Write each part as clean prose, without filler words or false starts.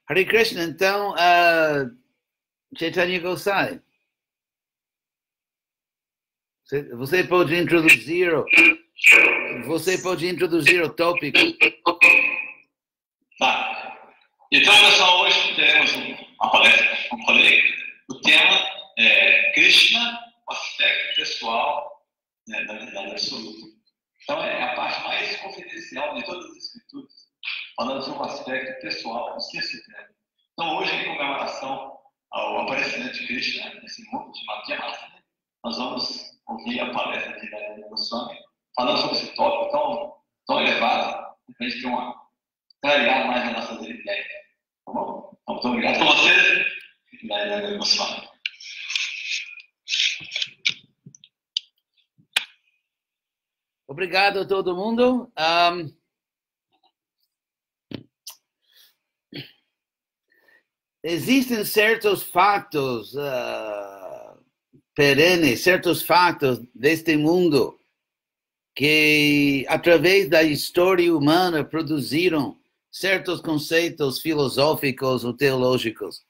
Hare Krishna, então, Chaitanya Gosai, você pode introduzir o tópico. Tá. Então, pessoal, hoje teremos uma palestra, como falei, o tema é Krishna, o aspecto pessoal, né, da verdade absoluta. Então, é a parte mais confidencial de todas as escrituras, falando sobre o aspecto pessoal do ser supremo. Então, hoje, em comemoração ao aparecimento de Krishna nesse mundo chamado Janmashtami, nós vamos ouvir a palestra aqui da Nanda Goswami, falando sobre esse tópico tão elevado, para a gente ter clarear mais as nossas ideias. Tá bom? Então, muito obrigado por vocês. Nanda Goswami. Obrigado a todo mundo. Existem certos fatos perenes, certos fatos deste mundo que, através da história humana, produziram certos conceitos filosóficos ou teológicos.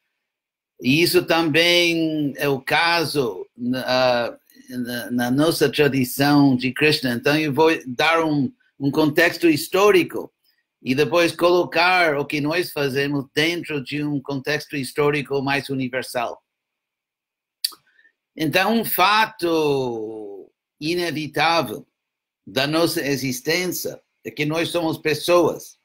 E isso também é o caso na nossa tradição de Krishna. Então, eu vou dar um contexto histórico e depois colocar o que nós fazemos dentro de um contexto histórico mais universal. Então, um fato inevitável da nossa existência é que nós somos pessoas.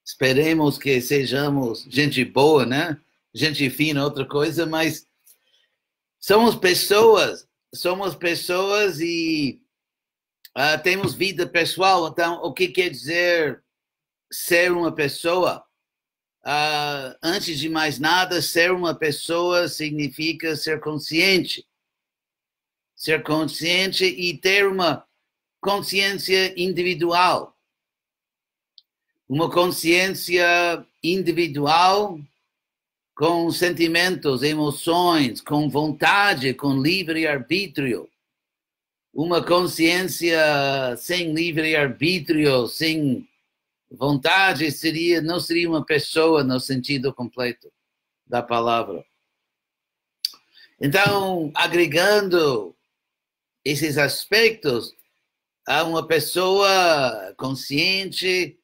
Esperemos que sejamos gente boa, né? Gente fina, outra coisa, mas somos pessoas e temos vida pessoal. Então, o que quer dizer ser uma pessoa? Antes de mais nada, ser uma pessoa significa ser consciente. Ser consciente e ter uma consciência individual. Uma consciência individual com sentimentos, emoções, com vontade, com livre-arbítrio. Uma consciência sem livre-arbítrio, sem vontade, não seria uma pessoa no sentido completo da palavra. Então, agregando esses aspectos a uma pessoa consciente,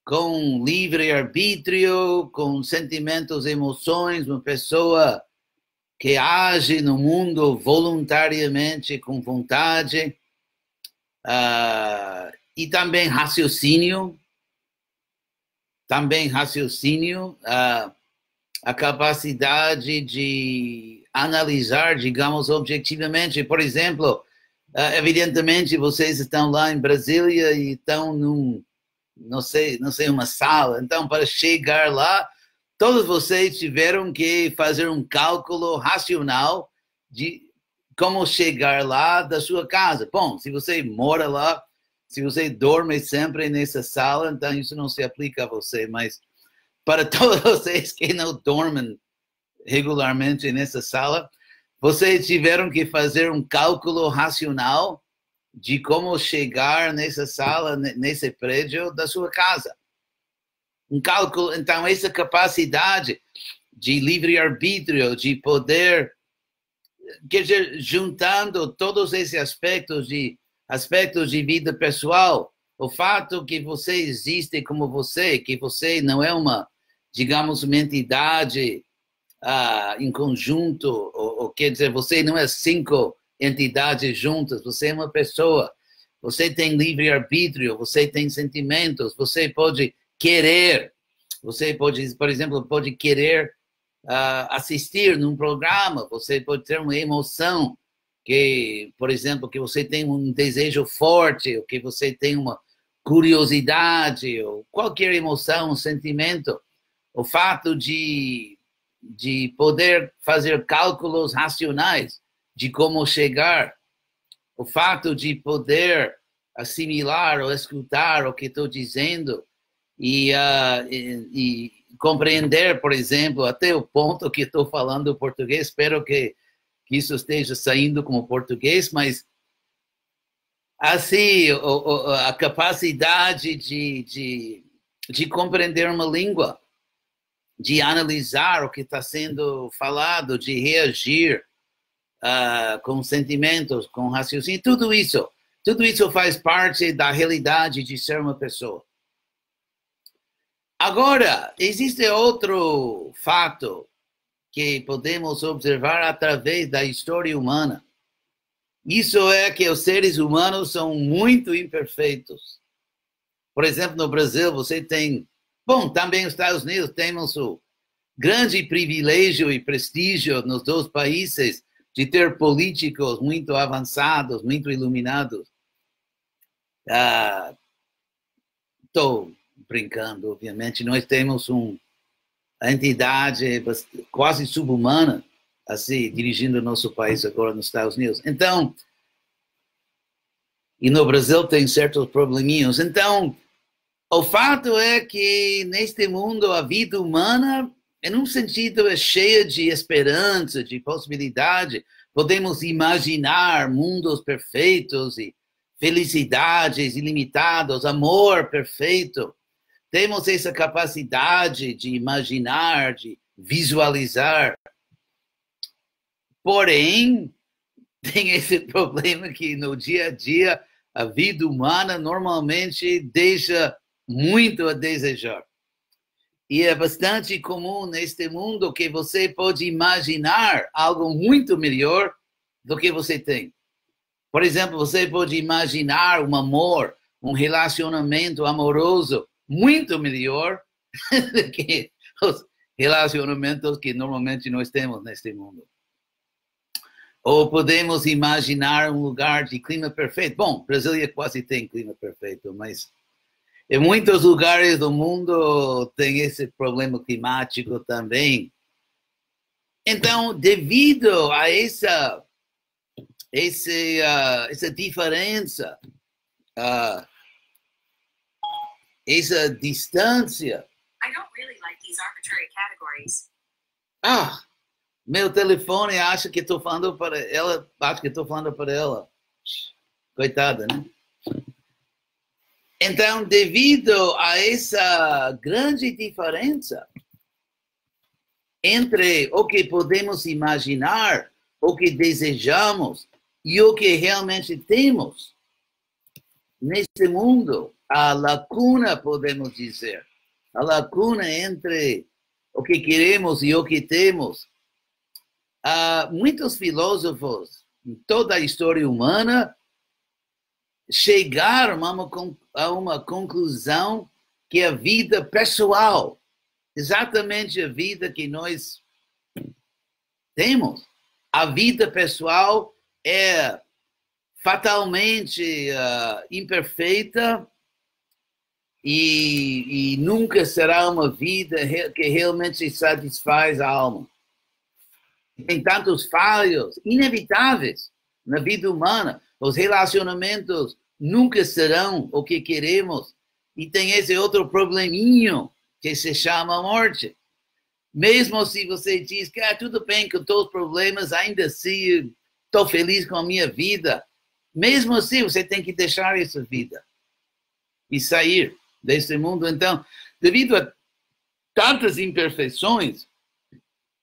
com livre-arbítrio, com sentimentos, emoções, uma pessoa que age no mundo voluntariamente, com vontade, e também raciocínio, a capacidade de analisar, digamos, objetivamente. Por exemplo, evidentemente, vocês estão lá em Brasília e estão não sei, uma sala. Então, para chegar lá, todos vocês tiveram que fazer um cálculo racional de como chegar lá da sua casa. Bom, se você mora lá, se você dorme sempre nessa sala, então isso não se aplica a você, mas para todos vocês que não dormem regularmente nessa sala, vocês tiveram que fazer um cálculo racional de como chegar nessa sala, nesse prédio da sua casa. Um cálculo, então, essa capacidade de livre-arbítrio, de poder, quer dizer, juntando todos esses aspectos de vida pessoal, o fato que você existe como você, que você não é digamos, uma entidade em conjunto, ou quer dizer, você não é 5 entidades juntas, você é uma pessoa, você tem livre-arbítrio, você tem sentimentos, você pode querer, você pode, por exemplo, pode querer assistir num programa, você pode ter uma emoção, que, por exemplo, que você tem um desejo forte, ou que você tem uma curiosidade, ou qualquer emoção, um sentimento. O fato de poder fazer cálculos racionais de como chegar, o fato de poder assimilar ou escutar o que estou dizendo e compreender, por exemplo, até o ponto que estou falando português. Espero que isso esteja saindo como português, mas assim, a capacidade de compreender uma língua. de analisar o que está sendo falado, de reagir com sentimentos, com raciocínio, tudo isso faz parte da realidade de ser uma pessoa. Agora, existe outro fato que podemos observar através da história humana. Isso é que os seres humanos são muito imperfeitos. Por exemplo, no Brasil, você tem... Bom, também nos Estados Unidos temos o grande privilégio e prestígio nos dois países de ter políticos muito avançados, muito iluminados. Estou brincando, obviamente. Nós temos uma entidade quase subhumana, assim, dirigindo o nosso país agora nos Estados Unidos. Então, e no Brasil tem certos probleminhas. Então, o fato é que neste mundo a vida humana, em um sentido, é cheia de esperança, de possibilidade. Podemos imaginar mundos perfeitos e felicidades ilimitadas, amor perfeito. Temos essa capacidade de imaginar, de visualizar. Porém, tem esse problema que no dia a dia a vida humana normalmente deixa muito a desejar. E é bastante comum neste mundo que você pode imaginar algo muito melhor do que você tem. Por exemplo, você pode imaginar um amor, um relacionamento amoroso muito melhor do que os relacionamentos que normalmente nós temos neste mundo. Ou podemos imaginar um lugar de clima perfeito. Bom, Brasília quase tem clima perfeito, mas em muitos lugares do mundo tem esse problema climático também. Então, devido a essa diferença, essa distância. I don't really like these arbitrary categories. Meu telefone acha que estou falando para ela, acho que estou falando para ela. Coitada, né? Então, devido a essa grande diferença entre o que podemos imaginar, o que desejamos e o que realmente temos neste mundo, a lacuna, podemos dizer, a lacuna entre o que queremos e o que temos. Muitos filósofos, em toda a história humana, chegaram a uma conclusão que a vida pessoal, exatamente a vida que nós temos, a vida pessoal é fatalmente imperfeita e nunca será uma vida que realmente satisfaz a alma. Tem tantos falhos inevitáveis na vida humana. Os relacionamentos nunca serão o que queremos. E tem esse outro probleminho que se chama morte. Mesmo se você diz que tudo bem com todos os problemas, ainda assim estou feliz com a minha vida. Mesmo assim, você tem que deixar essa vida e sair desse mundo. Então, devido a tantas imperfeições,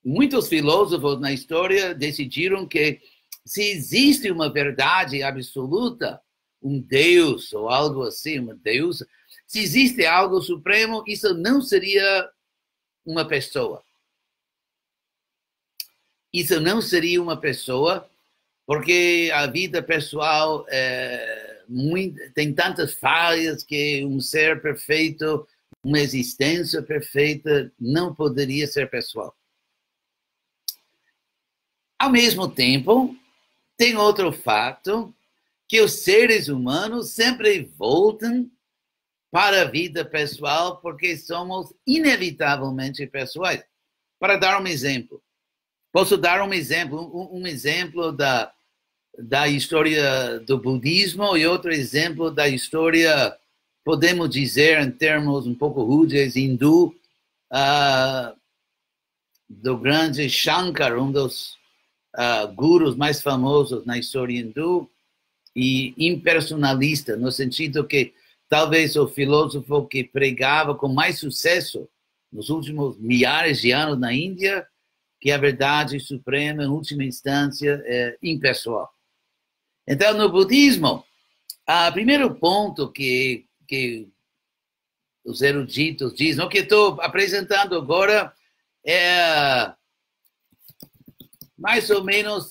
muitos filósofos na história decidiram que se existe uma verdade absoluta, um Deus ou algo assim, uma deusa, se existe algo supremo, isso não seria uma pessoa. Isso não seria uma pessoa, porque a vida pessoal tem tantas falhas que um ser perfeito, uma existência perfeita, não poderia ser pessoal. Ao mesmo tempo, tem outro fato, que os seres humanos sempre voltam para a vida pessoal porque somos inevitavelmente pessoais. Para dar um exemplo, posso dar um exemplo da história do budismo e outro exemplo da história, podemos dizer, em termos um pouco rudes, hindu, do grande Shankar, um dos gurus mais famosos na história hindu, e impersonalista, no sentido que talvez o filósofo que pregava com mais sucesso nos últimos milhares de anos na Índia, que a verdade suprema, em última instância, é impessoal. Então, no budismo, o primeiro ponto que os eruditos dizem, o que estou apresentando agora é mais ou menos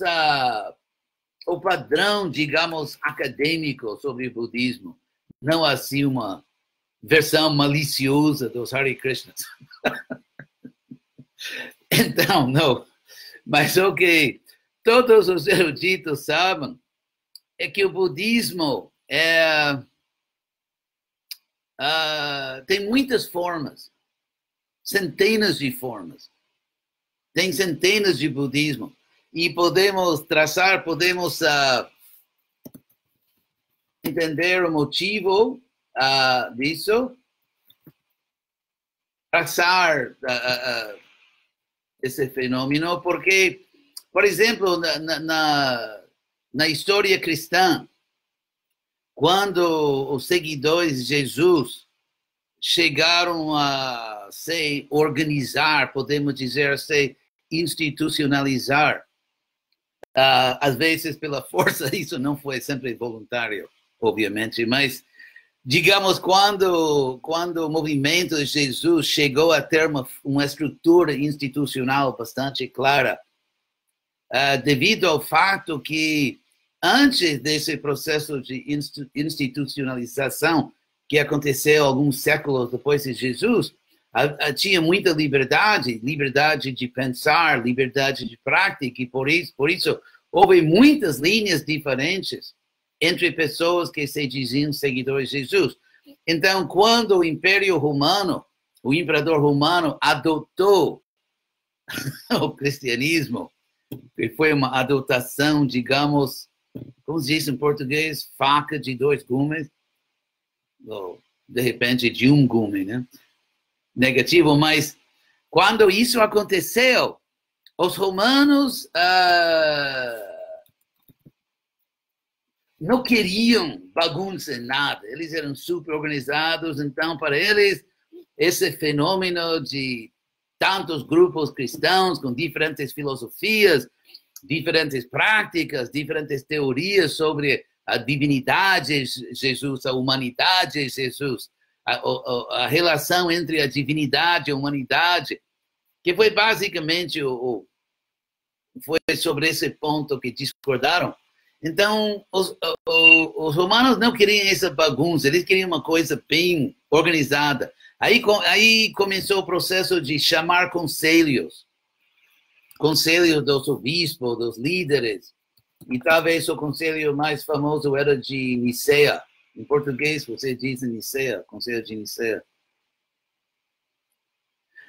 o padrão, digamos, acadêmico sobre o budismo, não assim uma versão maliciosa dos Hare Krishnas. Então, não. Mas o que todos os eruditos sabem é que o budismo tem muitas formas, centenas de formas. Tem centenas de budismo. E podemos traçar, podemos entender o motivo disso, traçar esse fenômeno, porque, por exemplo, na história cristã, quando os seguidores de Jesus chegaram a se organizar, podemos dizer, se institucionalizar, às vezes pela força, isso não foi sempre voluntário, obviamente, mas, digamos, quando o movimento de Jesus chegou a ter uma estrutura institucional bastante clara, devido ao fato que, antes desse processo de institucionalização, que aconteceu alguns séculos depois de Jesus, tinha muita liberdade de pensar, liberdade de prática, e por isso houve muitas linhas diferentes entre pessoas que se diziam seguidores de Jesus. Então, quando o Império Romano, o imperador romano adotou o cristianismo, que foi uma adotação, digamos, como se diz em português, faca de dois gumes, ou de repente de um gume, né? Negativo, mas quando isso aconteceu, os romanos não queriam bagunça, nada. Eles eram super organizados, então para eles esse fenômeno de tantos grupos cristãos com diferentes filosofias, diferentes práticas, diferentes teorias sobre a divindade de Jesus, a humanidade de Jesus, a relação entre a divindade e a humanidade, que foi basicamente foi sobre esse ponto que discordaram. Então, os romanos não queriam essa bagunça, eles queriam uma coisa bem organizada. Aí começou o processo de chamar conselhos dos obispos, dos líderes, e talvez o conselho mais famoso era de Nicéia. Em português, você diz Nicéia, Conselho de Nicéia.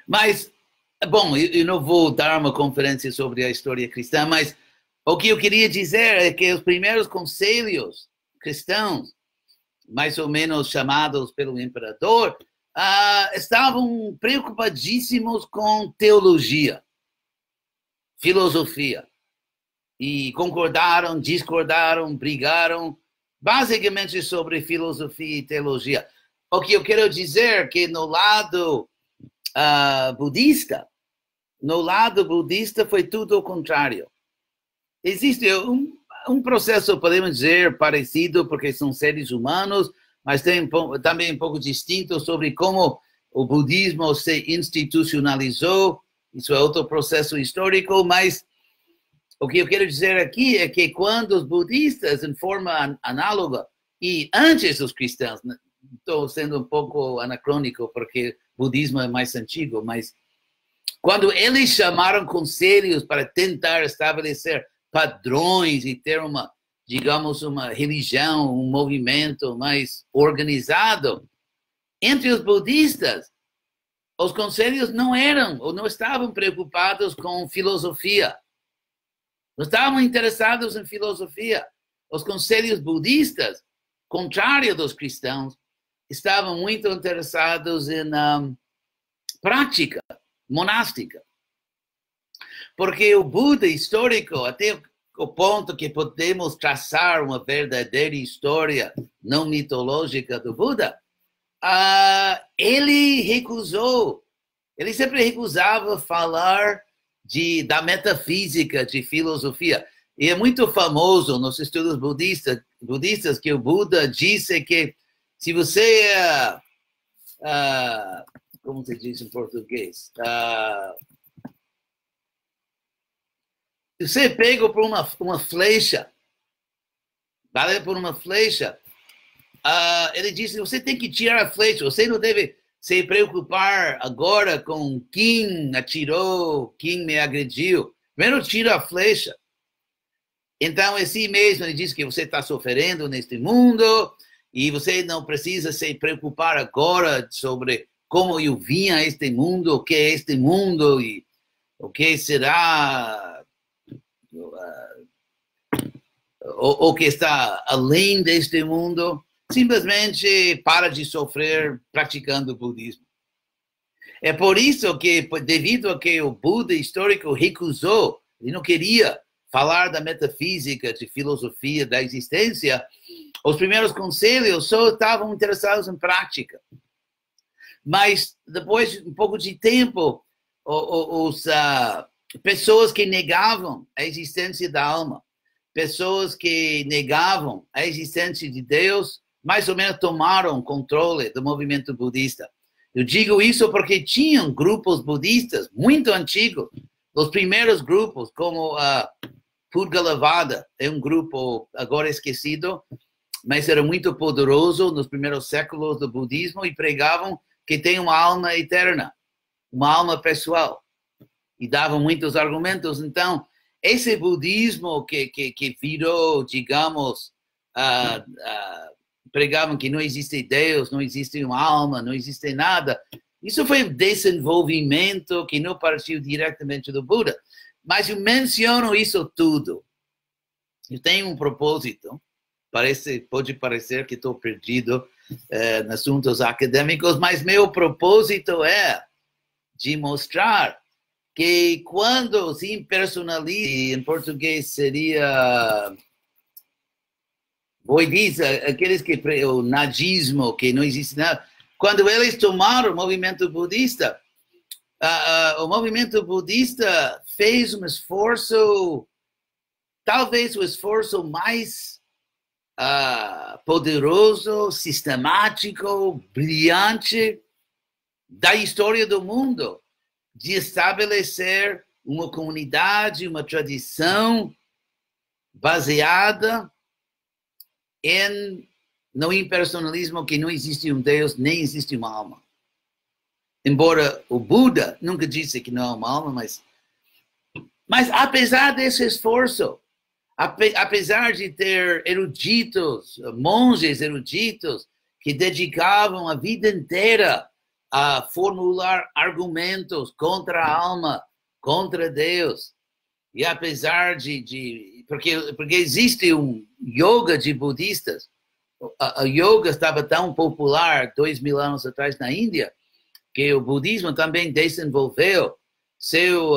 Mas, bom, eu não vou dar uma conferência sobre a história cristã, mas o que eu queria dizer é que os primeiros conselhos cristãos, mais ou menos chamados pelo imperador, estavam preocupadíssimos com teologia, filosofia. E concordaram, discordaram, brigaram, basicamente sobre filosofia e teologia. O que eu quero dizer é que no lado budista foi tudo o contrário. Existe um processo, podemos dizer, parecido, porque são seres humanos, mas tem também um pouco distinto sobre como o budismo se institucionalizou. Isso é outro processo histórico, mas o que eu quero dizer aqui é que quando os budistas, em forma análoga, e antes dos cristãos, estou sendo um pouco anacrônico, porque o budismo é mais antigo, mas quando eles chamaram conselhos para tentar estabelecer padrões e ter digamos, uma religião, um movimento mais organizado, entre os budistas, os conselhos não eram, ou não estavam preocupados com filosofia. Não estavam interessados em filosofia. Os conselhos budistas, contrário dos cristãos, estavam muito interessados em prática monástica. Porque o Buda histórico, até o ponto que podemos traçar uma verdadeira história não mitológica do Buda, ele recusou ele sempre recusava falar da metafísica, de filosofia. E é muito famoso nos estudos budistas que o Buda disse que se você como se diz em português? Se você é pego por uma flecha, vale por uma flecha, ele disse, você tem que tirar a flecha, você não deve se preocupar agora com quem atirou, quem me agrediu. Primeiro tira a flecha. Então, assim mesmo, ele diz que você está sofrendo neste mundo e você não precisa se preocupar agora sobre como eu vim a este mundo, o que é este mundo e o que será o que está além deste mundo. Simplesmente para de sofrer praticando o budismo. É por isso que, devido a que o Buda histórico recusou, ele não queria falar da metafísica, de filosofia da existência, os primeiros conselhos só estavam interessados em prática. Mas depois de um pouco de tempo, pessoas que negavam a existência da alma, pessoas que negavam a existência de Deus, mais ou menos tomaram controle do movimento budista. Eu digo isso porque tinham grupos budistas muito antigos, os primeiros grupos, como a Pudgalavada, é um grupo agora esquecido, mas era muito poderoso nos primeiros séculos do budismo e pregavam que tem uma alma eterna, uma alma pessoal, e davam muitos argumentos. Então, esse budismo que virou, digamos, pregavam que não existe Deus, não existe uma alma, não existe nada. Isso foi um desenvolvimento que não partiu diretamente do Buda. Mas eu menciono isso tudo. Eu tenho um propósito. Pode parecer que estou perdido em assuntos acadêmicos, mas meu propósito é de mostrar que quando se impersonaliza, em português seria... diz aqueles que o nadismo, que não existe nada. Quando eles tomaram o movimento budista, o movimento budista fez um esforço, talvez o esforço mais poderoso, sistemático, brilhante da história do mundo, de estabelecer uma comunidade, uma tradição baseada no impersonalismo, que não existe um Deus, nem existe uma alma. Embora o Buda nunca disse que não é uma alma, mas apesar desse esforço, apesar de ter eruditos, monges eruditos, que dedicavam a vida inteira a formular argumentos contra a alma, contra Deus, e apesar porque existe um yoga de budistas, a yoga estava tão popular 2000 anos atrás na Índia, que o budismo também desenvolveu seu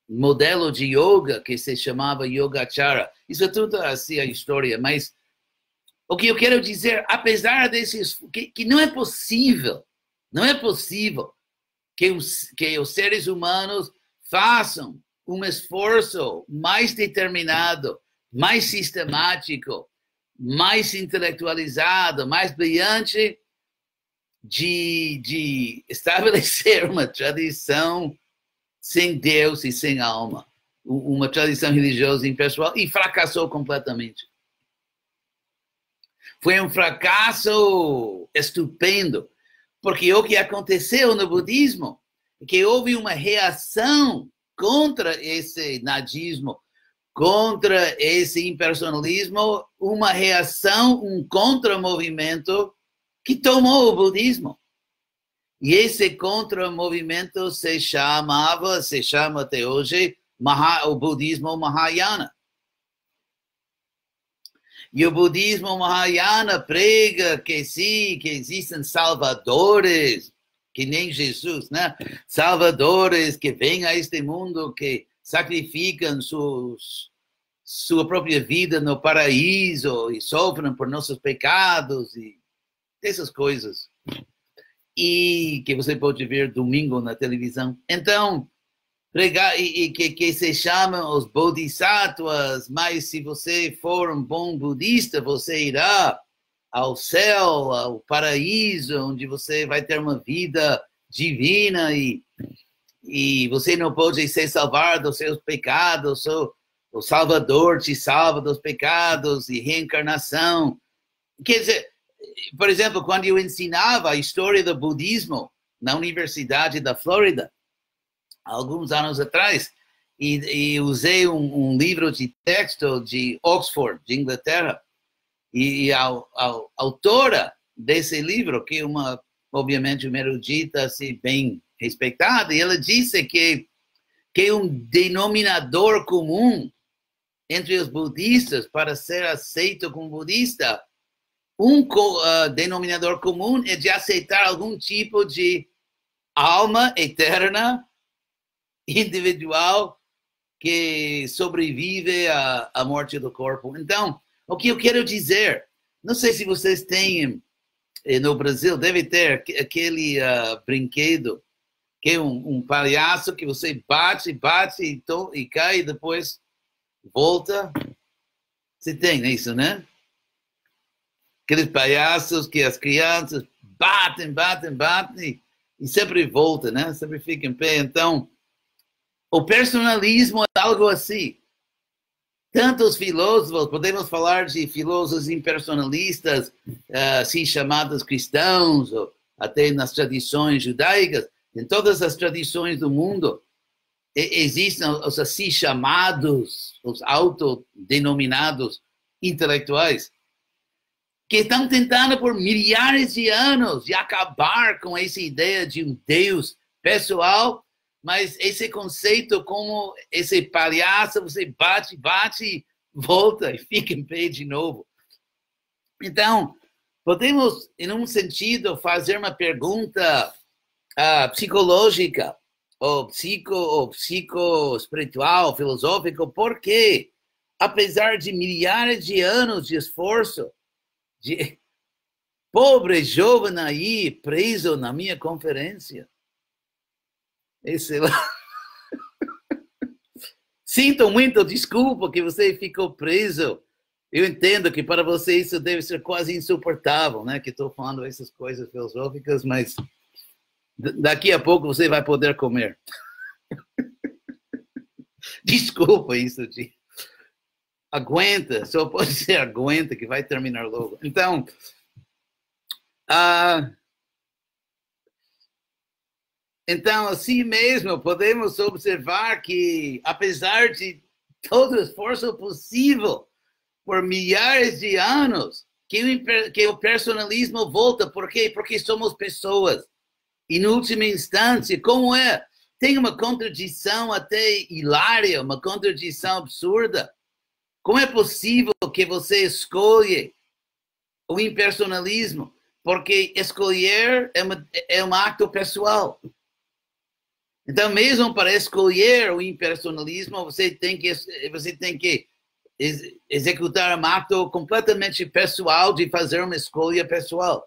modelo de yoga, que se chamava Yogacara. Isso é tudo assim a história, mas o que eu quero dizer, apesar desses, que não é possível que os seres humanos façam um esforço mais determinado, mais sistemático, mais intelectualizado, mais brilhante, de estabelecer uma tradição sem Deus e sem alma, uma tradição religiosa impessoal, e fracassou completamente. Foi um fracasso estupendo, porque o que aconteceu no budismo é que houve uma reação contra esse nadismo, contra esse impersonalismo, uma reação, um contra-movimento que tomou o budismo. E esse contra-movimento se chama até hoje, o budismo Mahayana. E o budismo Mahayana prega que sim, que existem salvadores, que nem Jesus, né? Salvadores que vêm a este mundo, que sacrificam sua própria vida no paraíso e sofrem por nossos pecados e essas coisas. e que você pode ver domingo na televisão. Então, pregar, que se chamam os bodhisattvas, mas se você for um bom budista, você irá ao céu, ao paraíso, onde você vai ter uma vida divina e você não pode se salvar dos seus pecados, o Salvador te salva dos pecados e reencarnação. Quer dizer, por exemplo, quando eu ensinava a história do budismo na Universidade da Flórida, alguns anos atrás, e usei um livro de texto de Oxford, de Inglaterra, e a autora desse livro, que é obviamente uma erudita assim, bem respeitada, e ela disse que um denominador comum entre os budistas para ser aceito como budista, denominador comum é de aceitar algum tipo de alma eterna, individual, que sobrevive à morte do corpo. Então, o que eu quero dizer, não sei se vocês têm, no Brasil, deve ter aquele brinquedo, que é um palhaço que você bate e cai e depois volta. Você tem isso, né? Aqueles palhaços que as crianças batem e sempre volta, né? Sempre fica em pé. Então, o personalismo é algo assim. Tantos filósofos, podemos falar de filósofos impersonalistas, assim chamados cristãos, ou até nas tradições judaicas, em todas as tradições do mundo, existem os assim chamados, os autodenominados intelectuais, que estão tentando por milhares de anos de acabar com essa ideia de um Deus pessoal, mas esse conceito como esse palhaço, você bate, volta e fica em pé de novo. Então, podemos, em um sentido, fazer uma pergunta psicológica, ou psico-espiritual, filosófico, porque, apesar de milhares de anos de esforço, de pobre jovem aí preso na minha conferência, esse lá. Sinto muito, desculpa que você ficou preso. Eu entendo que para você isso deve ser quase insuportável, né? Que estou falando essas coisas filosóficas, mas daqui a pouco você vai poder comer. Desculpa isso, tio. Aguenta, só pode ser aguenta que vai terminar logo. Então, então, assim mesmo, podemos observar que, apesar de todo o esforço possível por milhares de anos, que o personalismo volta. Por quê? Porque somos pessoas. E, em última instância, como é? Tem uma contradição até hilária, uma contradição absurda. Como é possível que você escolha o impersonalismo? Porque escolher é um ato pessoal. Então, mesmo para escolher o impersonalismo, você tem que executar um ato completamente pessoal de fazer uma escolha pessoal.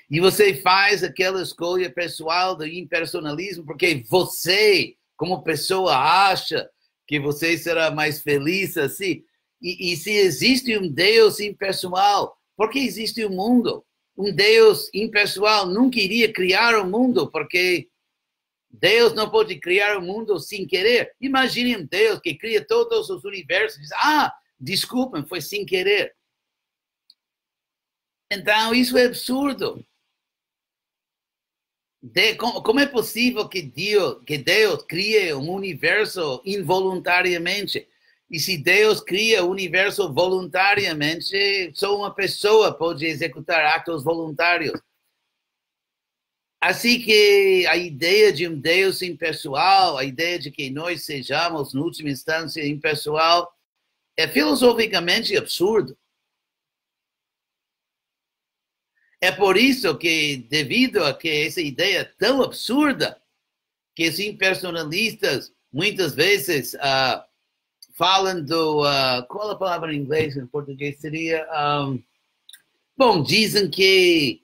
E você faz aquela escolha pessoal do impersonalismo porque você, como pessoa, acha que você será mais feliz assim. E se existe um Deus impessoal, por que existe um mundo? Um Deus impessoal nunca iria criar o mundo, porque Deus não pode criar o mundo sem querer. Imagine um Deus que cria todos os universos e diz, desculpem, foi sem querer. Então, isso é absurdo. Como é possível que Deus crie um universo involuntariamente? E se Deus cria o universo voluntariamente, só uma pessoa pode executar atos voluntários. Assim que a ideia de um Deus impessoal, a ideia de que nós sejamos, em última instância, impessoal, é filosoficamente absurdo. É por isso que, devido a que essa ideia é tão absurda, que os impersonalistas muitas vezes falam do... qual a palavra em inglês, em português seria? Bom, dizem que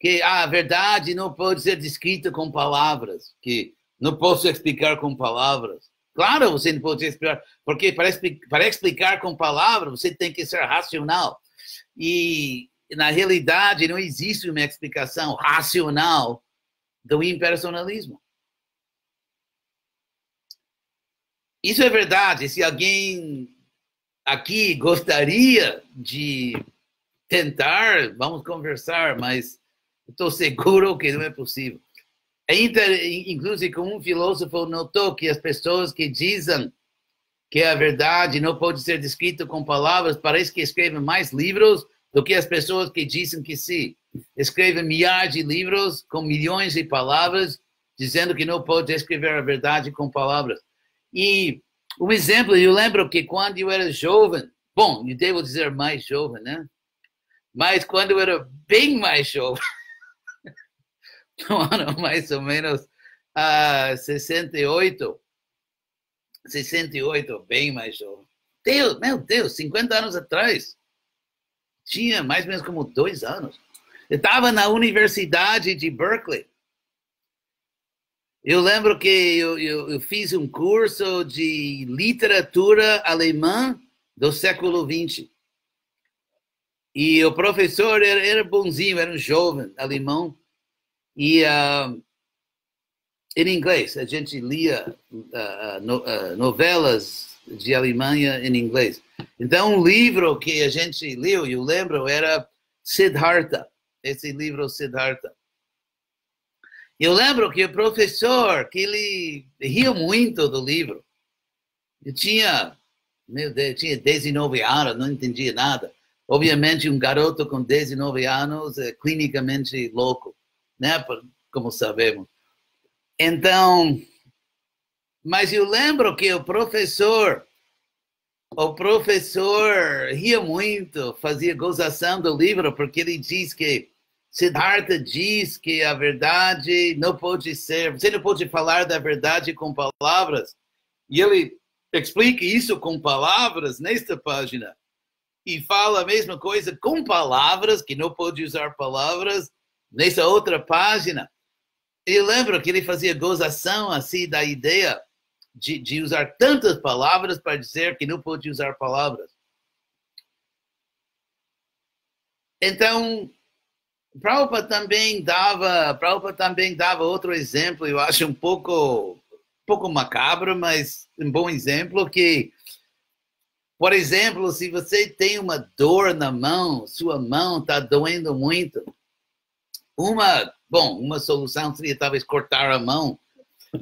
que a verdade não pode ser descrita com palavras, que não posso explicar com palavras. Claro, você não pode explicar, porque para explicar com palavras, você tem que ser racional. E, na realidade, não existe uma explicação racional do impersonalismo. Isso é verdade. Se alguém aqui gostaria de tentar, vamos conversar, mas estou seguro que não é possível. Inclusive, como um filósofo notou que as pessoas que dizem que a verdade não pode ser descrita com palavras, parece que escrevem mais livros do que as pessoas que dizem que sim. Escrevem milhares de livros com milhões de palavras, dizendo que não pode escrever a verdade com palavras. E um exemplo, eu lembro que quando eu era jovem, bom, eu devo dizer mais jovem, né? Mas quando eu era bem mais jovem, no ano mais ou menos 68, bem mais jovem. Meu Deus, 50 anos atrás. Tinha mais ou menos como 2 anos. Eu estava na Universidade de Berkeley. Eu lembro que eu fiz um curso de literatura alemã do século XX. E o professor era bonzinho, era um jovem alemão. E em inglês, a gente lia novelas de Alemanha em inglês. Então, um livro que a gente leu, eu lembro, era Siddhartha. Esse livro, Siddhartha. Eu lembro que o professor, que ele riu muito do livro. Eu tinha, meu Deus, tinha 19 anos, não entendia nada. Obviamente, um garoto com 19 anos é clinicamente louco, né? Como sabemos. Então, mas eu lembro que o professor ria muito, fazia gozação do livro, porque ele diz que Siddhartha diz que a verdade não pode ser, você não pode falar da verdade com palavras. E ele explica isso com palavras nesta página. E fala a mesma coisa com palavras, que não pode usar palavras, nessa outra página. Eu lembro que ele fazia gozação assim da ideia de usar tantas palavras para dizer que não pode usar palavras. Então, Prabhupada também dava outro exemplo, eu acho um pouco macabro, mas um bom exemplo, que, por exemplo, se você tem uma dor na mão, sua mão está doendo muito, uma solução seria talvez cortar a mão,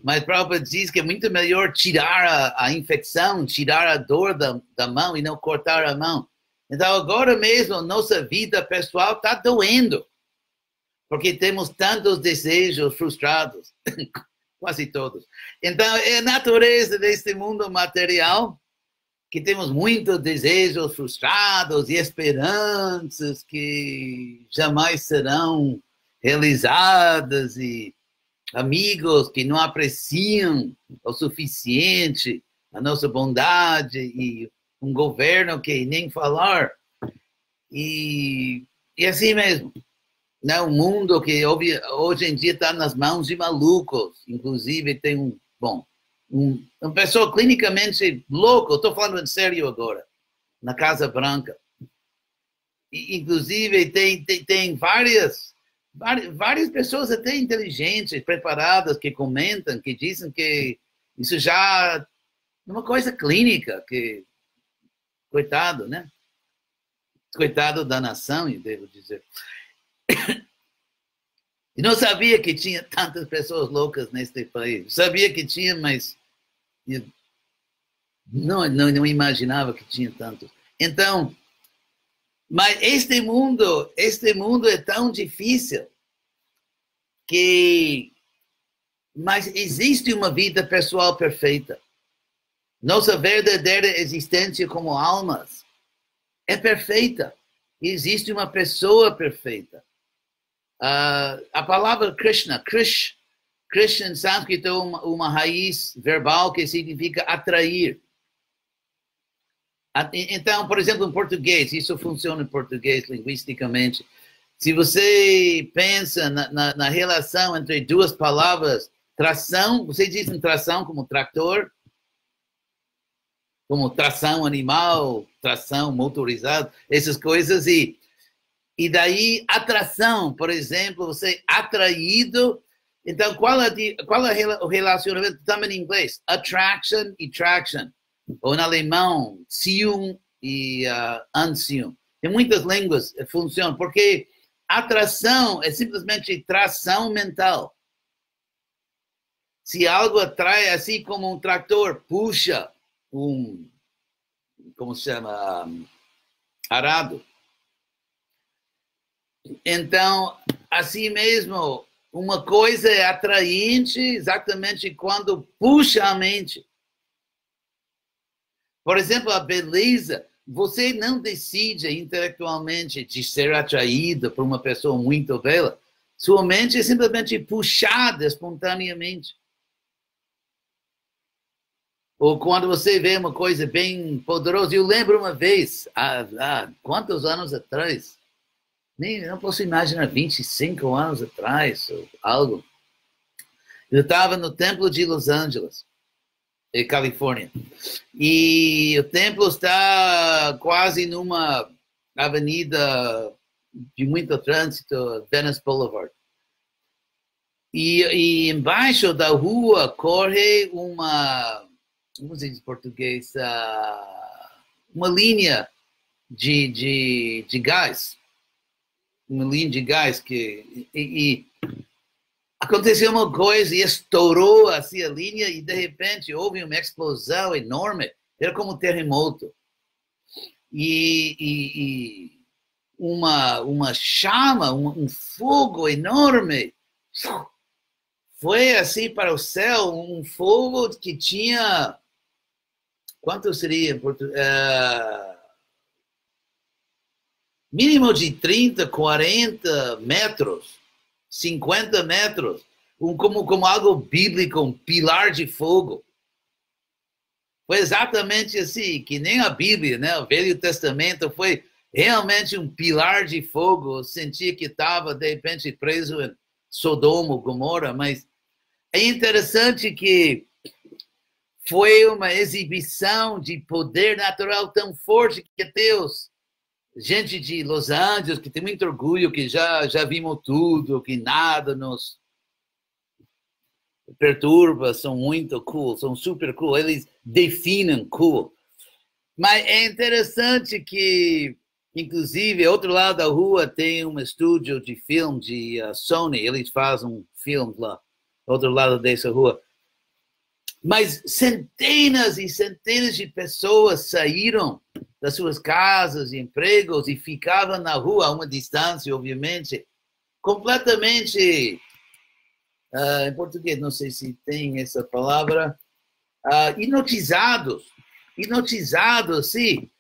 mas Prabhupada diz que é muito melhor tirar a infecção, tirar a dor da mão e não cortar a mão. Então, agora mesmo, nossa vida pessoal está doendo, porque temos tantos desejos frustrados, quase todos. Então, é a natureza deste mundo material, que temos muitos desejos frustrados e esperanças que jamais serão realizadas, e amigos que não apreciam o suficiente a nossa bondade, e um governo que nem falar. E assim mesmo. Um mundo que hoje em dia está nas mãos de malucos. Inclusive tem uma pessoa clinicamente louca, estou falando sério agora, na Casa Branca. E, inclusive tem várias pessoas até inteligentes, preparadas, que comentam, que dizem que isso já é uma coisa clínica, que coitado, né? Coitado da nação, eu devo dizer. Eu não sabia que tinha tantas pessoas loucas neste país. Eu sabia que tinha, mas eu não imaginava que tinha tantos. Então, mas este mundo é tão difícil mas existe uma vida pessoal perfeita. Nossa verdadeira existência como almas é perfeita. Existe uma pessoa perfeita. A palavra Krishna em sânscrito é uma raiz verbal que significa atrair. Então, por exemplo, em português, isso funciona em português linguisticamente. Se você pensa na relação entre duas palavras, tração, você diz em tração como trator, como tração animal, tração motorizada, essas coisas, e daí atração, por exemplo, você é atraído. Então, qual é o relacionamento? Também em inglês, attraction e traction, ou em alemão, Ziehung e Anziehung. Em muitas línguas funciona, porque atração é simplesmente tração mental. Se algo atrai, assim como um trator puxa como se chama, arado. Então, assim mesmo, uma coisa é atraente exatamente quando puxa a mente. Por exemplo, a beleza, você não decide intelectualmente de ser atraído por uma pessoa muito bela. Sua mente é simplesmente puxada espontaneamente. Ou quando você vê uma coisa bem poderosa. Eu lembro uma vez, há quantos anos atrás? Nem não posso imaginar, 25 anos atrás, ou algo. Eu estava no templo de Los Angeles, Califórnia. E o templo está quase numa avenida de muito trânsito, Venice Boulevard. E embaixo da rua corre uma, como se diz em português, uma linha de gás. Uma linha de gás e aconteceu uma coisa e estourou assim a linha e de repente houve uma explosão enorme, era como um terremoto. E uma chama, um fogo enorme foi assim para o céu, um fogo que tinha, quanto seria em português? Mínimo de 30, 40 metros, 50 metros, como algo bíblico, um pilar de fogo. Foi exatamente assim, que nem a Bíblia, né? O Velho Testamento foi realmente um pilar de fogo. Eu sentia que estava, de repente, preso em Sodoma, Gomorra, mas é interessante que foi uma exibição de poder natural tão forte que Deus, gente de Los Angeles, que tem muito orgulho, que já vimos tudo, que nada nos perturba, são muito cool, são super cool, eles definem cool. Mas é interessante que, inclusive, outro lado da rua tem um estúdio de filme de Sony, eles fazem um filme lá, outro lado dessa rua. Mas centenas e centenas de pessoas saíram das suas casas e empregos e ficavam na rua a uma distância, obviamente, completamente, em português, não sei se tem essa palavra, hipnotizados, sim,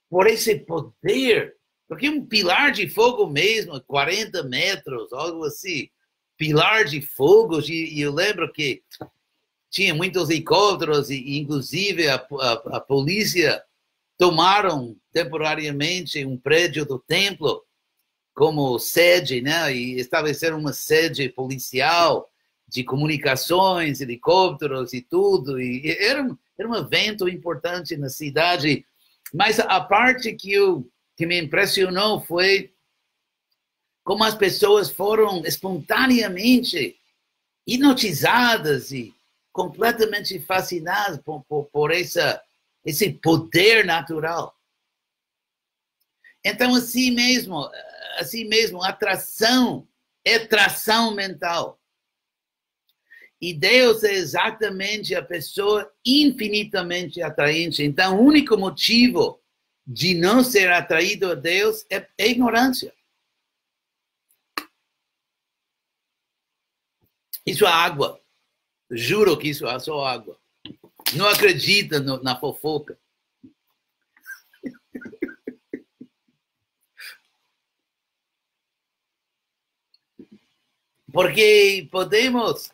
por esse poder, porque um pilar de fogo mesmo, 40 metros, algo assim, pilar de fogo, e eu lembro que tinha muitos helicópteros e inclusive a polícia tomaram temporariamente um prédio do templo como sede, né? E estabeleceram uma sede policial de comunicações, helicópteros e tudo. E era um evento importante na cidade. Mas a parte que me impressionou foi como as pessoas foram espontaneamente hipnotizadas e completamente fascinadas por esse poder natural. Então, assim mesmo, atração é tração mental. E Deus é exatamente a pessoa infinitamente atraente. Então, o único motivo de não ser atraído a Deus é ignorância. Isso é água. Juro que isso é só água. Não acredita na fofoca. Porque podemos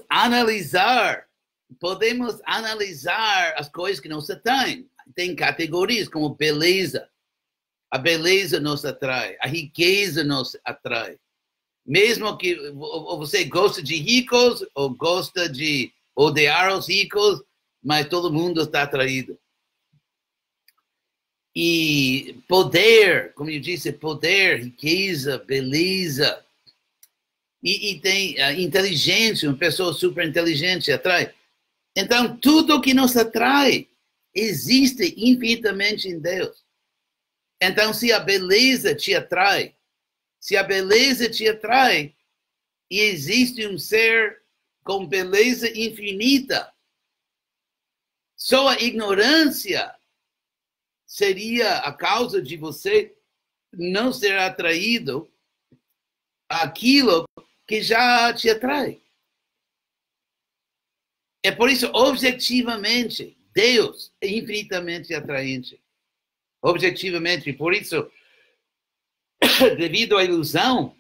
analisar as coisas que não se têm. Tem categorias como beleza. a beleza nos atrai, a riqueza nos atrai. Mesmo que você goste de ricos ou gosta de odiar os ricos, mas todo mundo está atraído. E poder, como eu disse, poder, riqueza, beleza. E tem inteligência, uma pessoa super inteligente atrai. Então, tudo que nos atrai existe infinitamente em Deus. Então, se a beleza te atrai, e existe um ser com beleza infinita, só a ignorância seria a causa de você não ser atraído àquilo que já te atrai. É por isso, objetivamente, Deus é infinitamente atraente. Objetivamente, por isso, devido à ilusão,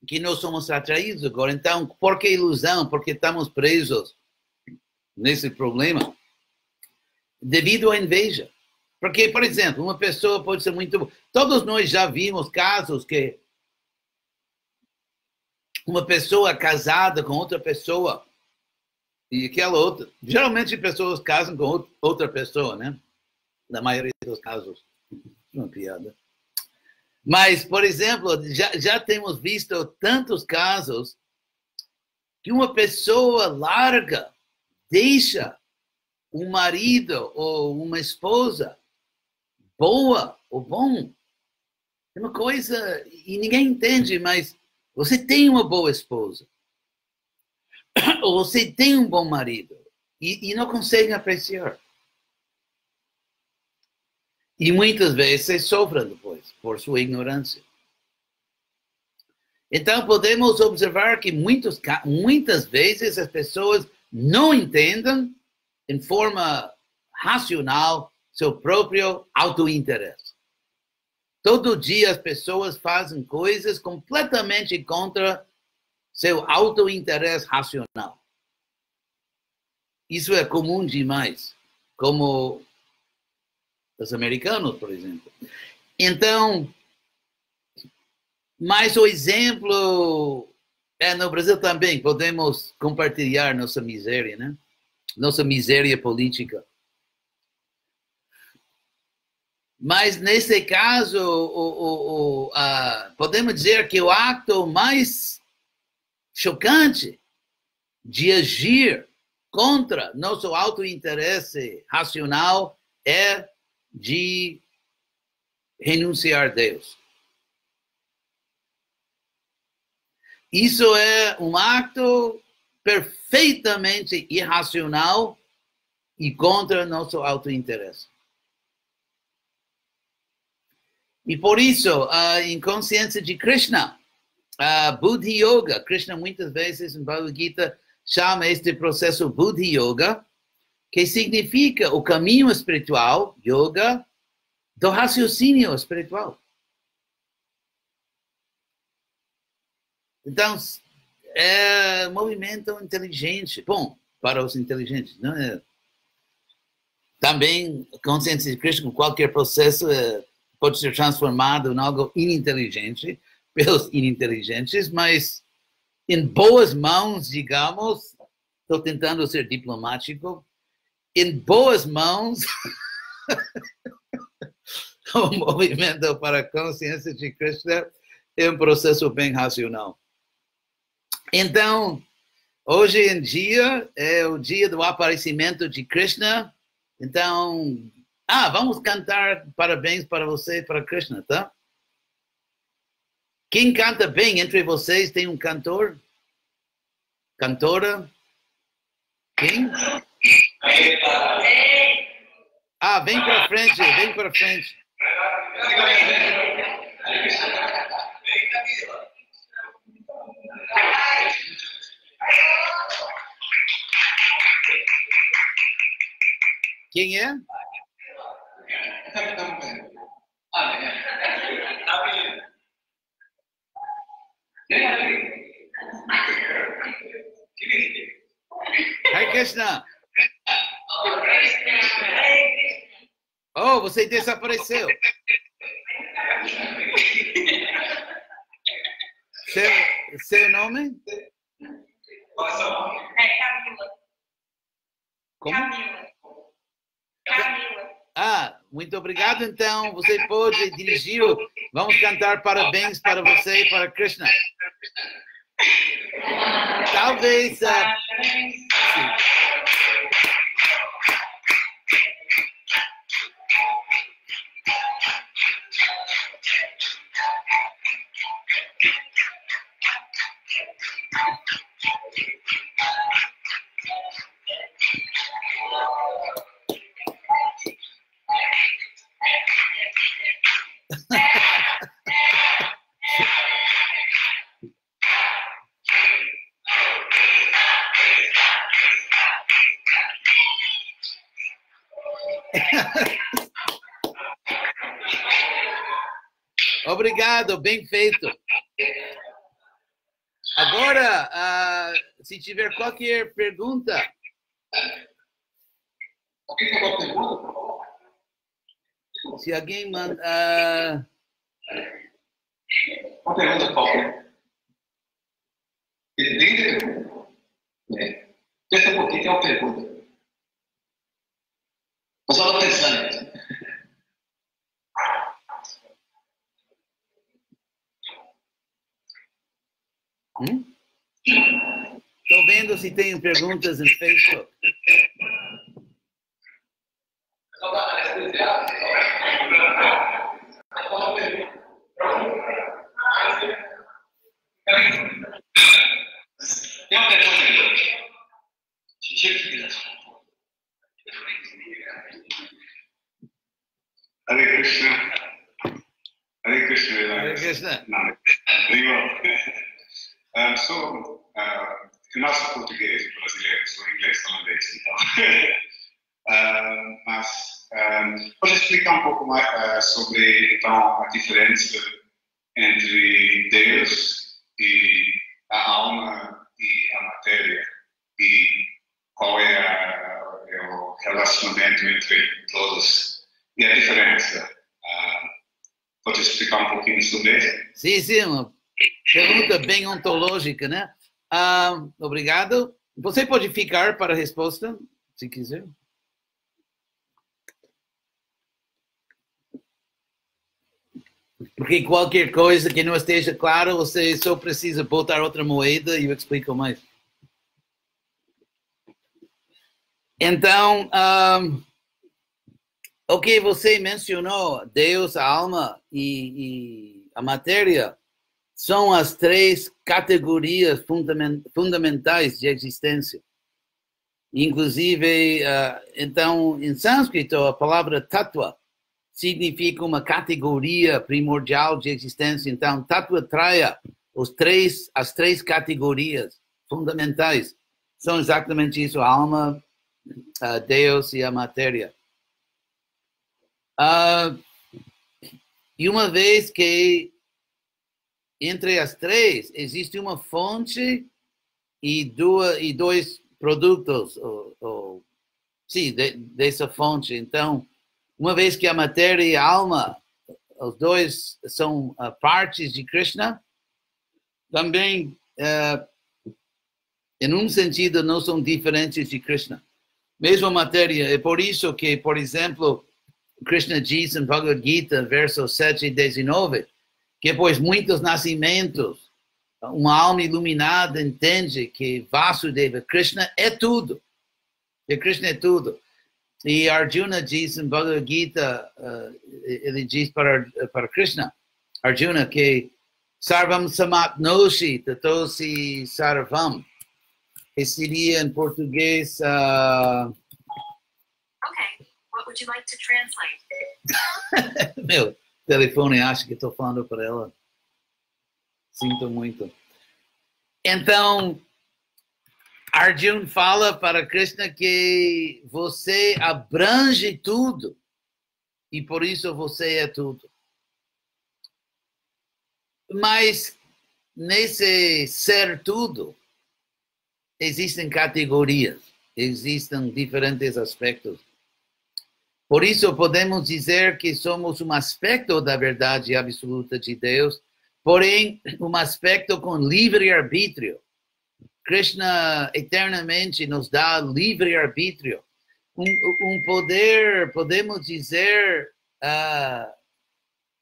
que nós somos atraídos agora. Então, por que ilusão? Porque estamos presos nesse problema. Devido à inveja. Porque, por exemplo, uma pessoa pode ser muito... Todos nós já vimos casos que uma pessoa casada com outra pessoa e aquela outra... Geralmente, pessoas casam com outra pessoa, né? Na maioria dos casos. Uma piada. Mas, por exemplo, já temos visto tantos casos que uma pessoa larga, deixa um marido ou uma esposa boa ou bom. É uma coisa, e ninguém entende, mas você tem uma boa esposa. Ou você tem um bom marido e não consegue apreciar. E muitas vezes sofrem depois, por sua ignorância. Então, podemos observar que muitas vezes as pessoas não entendem, em forma racional, seu próprio autointeresse. Todo dia as pessoas fazem coisas completamente contra seu autointeresse racional. Isso é comum demais, como os americanos, por exemplo. Então, mais um exemplo, no Brasil também podemos compartilhar nossa miséria, né? Nossa miséria política. Mas, nesse caso, podemos dizer que o ato mais chocante de agir contra nosso autointeresse racional é de renunciar a Deus. Isso é um ato perfeitamente irracional e contra nosso autointeresse. E por isso, em consciência de Krishna, Buddhi Yoga, Krishna muitas vezes em Bhagavad Gita chama este processo Buddhi Yoga, que significa o caminho espiritual, yoga, do raciocínio espiritual. Então, é movimento inteligente. Bom, para os inteligentes, não é? Também, consciência de Krishna, qualquer processo pode ser transformado em algo ininteligente pelos ininteligentes, mas em boas mãos, digamos, estou tentando ser diplomático, em boas mãos, o movimento para a consciência de Krishna é um processo bem racional. Então, hoje em dia é o dia do aparecimento de Krishna. Então, vamos cantar parabéns para você e para Krishna, tá? Quem canta bem entre vocês tem um cantor? Cantora? Quem? Vem para frente, vem para frente. Quem é? Hare Krishna. Oh, você desapareceu. Seu nome? Qual é o seu nome? Camila. Como? Camila. Ah, muito obrigado. Então, você pode dirigir. Vamos cantar parabéns para você e para Krishna. Talvez. Sim. Obrigado, bem feito. Agora, se tiver qualquer pergunta. O que é uma pergunta? Se alguém manda. Uma pergunta qualquer. Pensa um pouquinho, tem uma pergunta. Eu só estou pensando. Estou vendo se tem perguntas no Facebook. Tem uma pergunta aqui. Hare Krishna. Hare Krishna. Hare Krishna. Very well. Eu não sou português, brasileiro, sou inglês holandês, então. Mas pode explicar um pouco mais sobre então a diferença entre Deus e a alma e a matéria e qual é o relacionamento entre todos e a diferença? Pode explicar um pouquinho sobre isso? Sim, uma pergunta bem ontológica, né? Obrigado. Você pode ficar para a resposta, se quiser. Porque qualquer coisa que não esteja claro, você só precisa botar outra moeda e eu explico mais. Então, o que você mencionou, Deus, a alma e a matéria, são as três categorias fundamentais de existência. Inclusive, então, em sânscrito, a palavra tattva significa uma categoria primordial de existência. Então, Tattvatraya, as três categorias fundamentais, são exatamente isso, a alma, Deus e a matéria. E uma vez que entre as três existe uma fonte e dois produtos, dessa fonte. Então, uma vez que a matéria e a alma, os dois são partes de Krishna, também, em um sentido, não são diferentes de Krishna. Mesmo a matéria, é por isso que, por exemplo, Krishna diz em Bhagavad Gita, versos 7 e 19, que após muitos nascimentos, uma alma iluminada entende que Vasudeva, Krishna é tudo. Que Krishna é tudo. E Arjuna diz em Bhagavad Gita, ele diz para Krishna, Arjuna, que Sarvam Samapnoshi Tatosi Sarvam, que seria em português... Okay, what would you like to translate? Meu telefone acha que estou falando para ela. Sinto muito. Então, Arjuna fala para Krishna que você abrange tudo e por isso você é tudo. Mas nesse ser tudo existem categorias, existem diferentes aspectos. Por isso podemos dizer que somos um aspecto da verdade absoluta de Deus porém, um aspecto com livre-arbítrio. Krishna eternamente nos dá livre-arbítrio. Um poder, podemos dizer,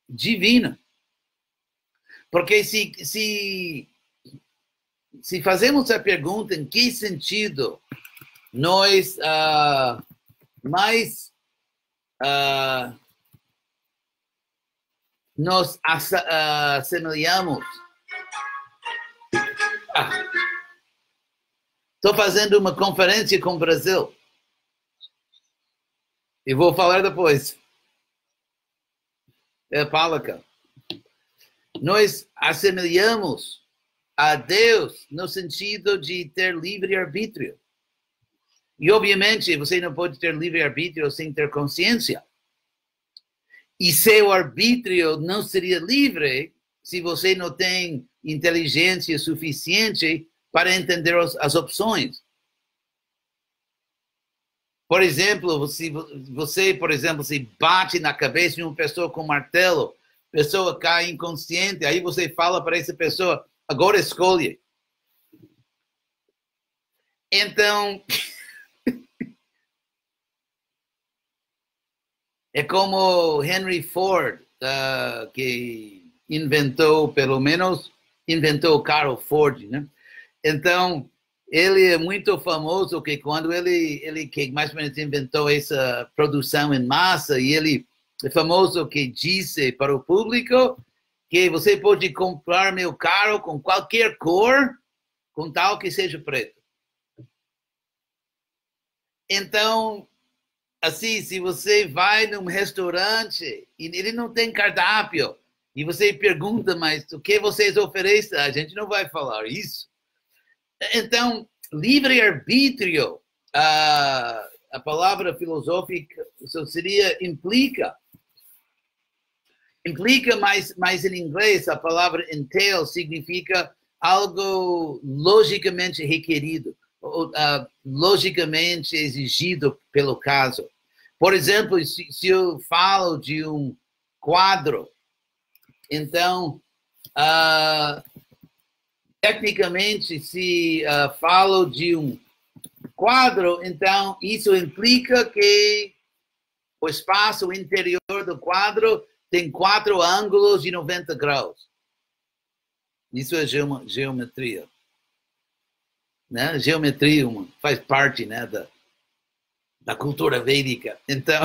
divino. Porque se fazemos a pergunta em que sentido nós mais nos assemelhamos. Estou fazendo uma conferência com o Brasil. E vou falar depois. É Pálaca. Nós assemelhamos a Deus no sentido de ter livre-arbítrio. E, obviamente, você não pode ter livre-arbítrio sem ter consciência. E seu arbítrio não seria livre se você não tem inteligência suficiente para entender as opções. Por exemplo, se você, por exemplo, se bate na cabeça de uma pessoa com um martelo, a pessoa cai inconsciente, aí você fala para essa pessoa, agora escolhe. Então, é como Henry Ford, que inventou, pelo menos, inventou o carro Ford, né? Então, ele é muito famoso que quando ele que mais ou menos inventou essa produção em massa, e ele é famoso que disse para o público que você pode comprar meu carro com qualquer cor, com tal que seja preto. Então, assim, se você vai num restaurante e ele não tem cardápio, e você pergunta, mas o que vocês oferecem? A gente não vai falar isso. Então, livre-arbítrio, a palavra filosófica implica, mas em inglês a palavra entail significa algo logicamente requerido, logicamente exigido pelo caso. Por exemplo, se eu falo de um quadro, então, tecnicamente, se falo de um quadro, então isso implica que o espaço interior do quadro tem 4 ângulos de 90 graus. Isso é geometria. Né? Geometria faz parte, né, da cultura védica. Então,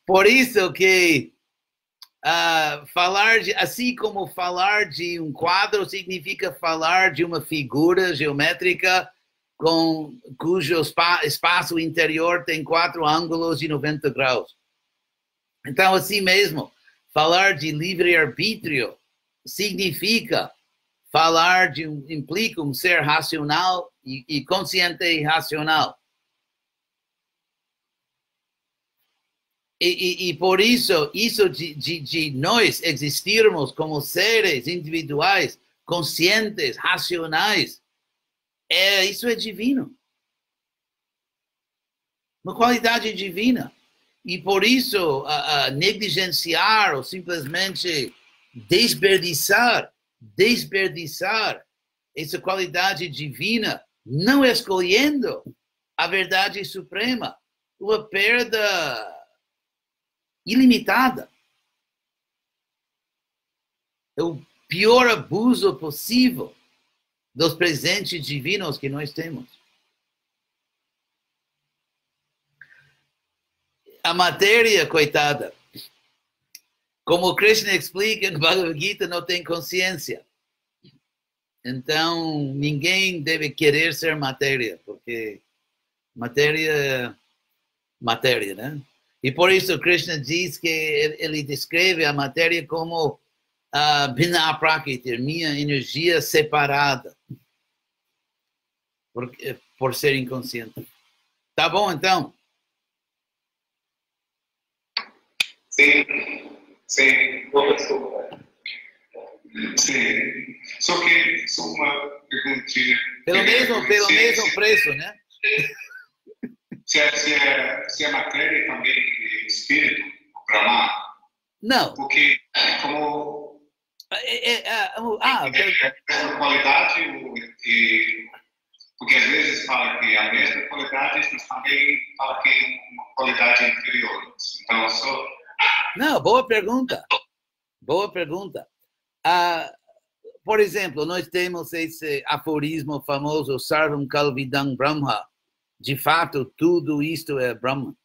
por isso que assim como falar de um quadro significa falar de uma figura geométrica cujo espaço interior tem 4 ângulos de 90 graus. Então, assim mesmo, falar de livre-arbítrio significa implica um ser racional e consciente e racional. E por isso de nós existirmos como seres individuais, conscientes, racionais, isso é divino. Uma qualidade divina. E por isso, negligenciar ou simplesmente desperdiçar essa qualidade divina, não escolhendo a verdade suprema, uma perda ilimitada. É o pior abuso possível dos presentes divinos que nós temos. A matéria, coitada, como Krishna explica no Bhagavad Gita, não tem consciência. Então, ninguém deve querer ser matéria, porque matéria é matéria, né? E por isso Krishna diz que ele descreve a matéria como Bina Prakriti, minha energia separada, por ser inconsciente. Tá bom, então? Sim, professor. Sim. Só uma perguntinha. Pelo mesmo preço, né? Se a matéria também é espírito, o Brahma? Não. Porque como Ok. essa qualidade, porque às vezes fala que é a mesma qualidade, mas também fala que é uma qualidade inferior. Então, só... Não, boa pergunta. Boa pergunta. Por exemplo, nós temos esse aforismo famoso, Sarvam Kalvidam Brahma. De fato, tudo isto é Brahma.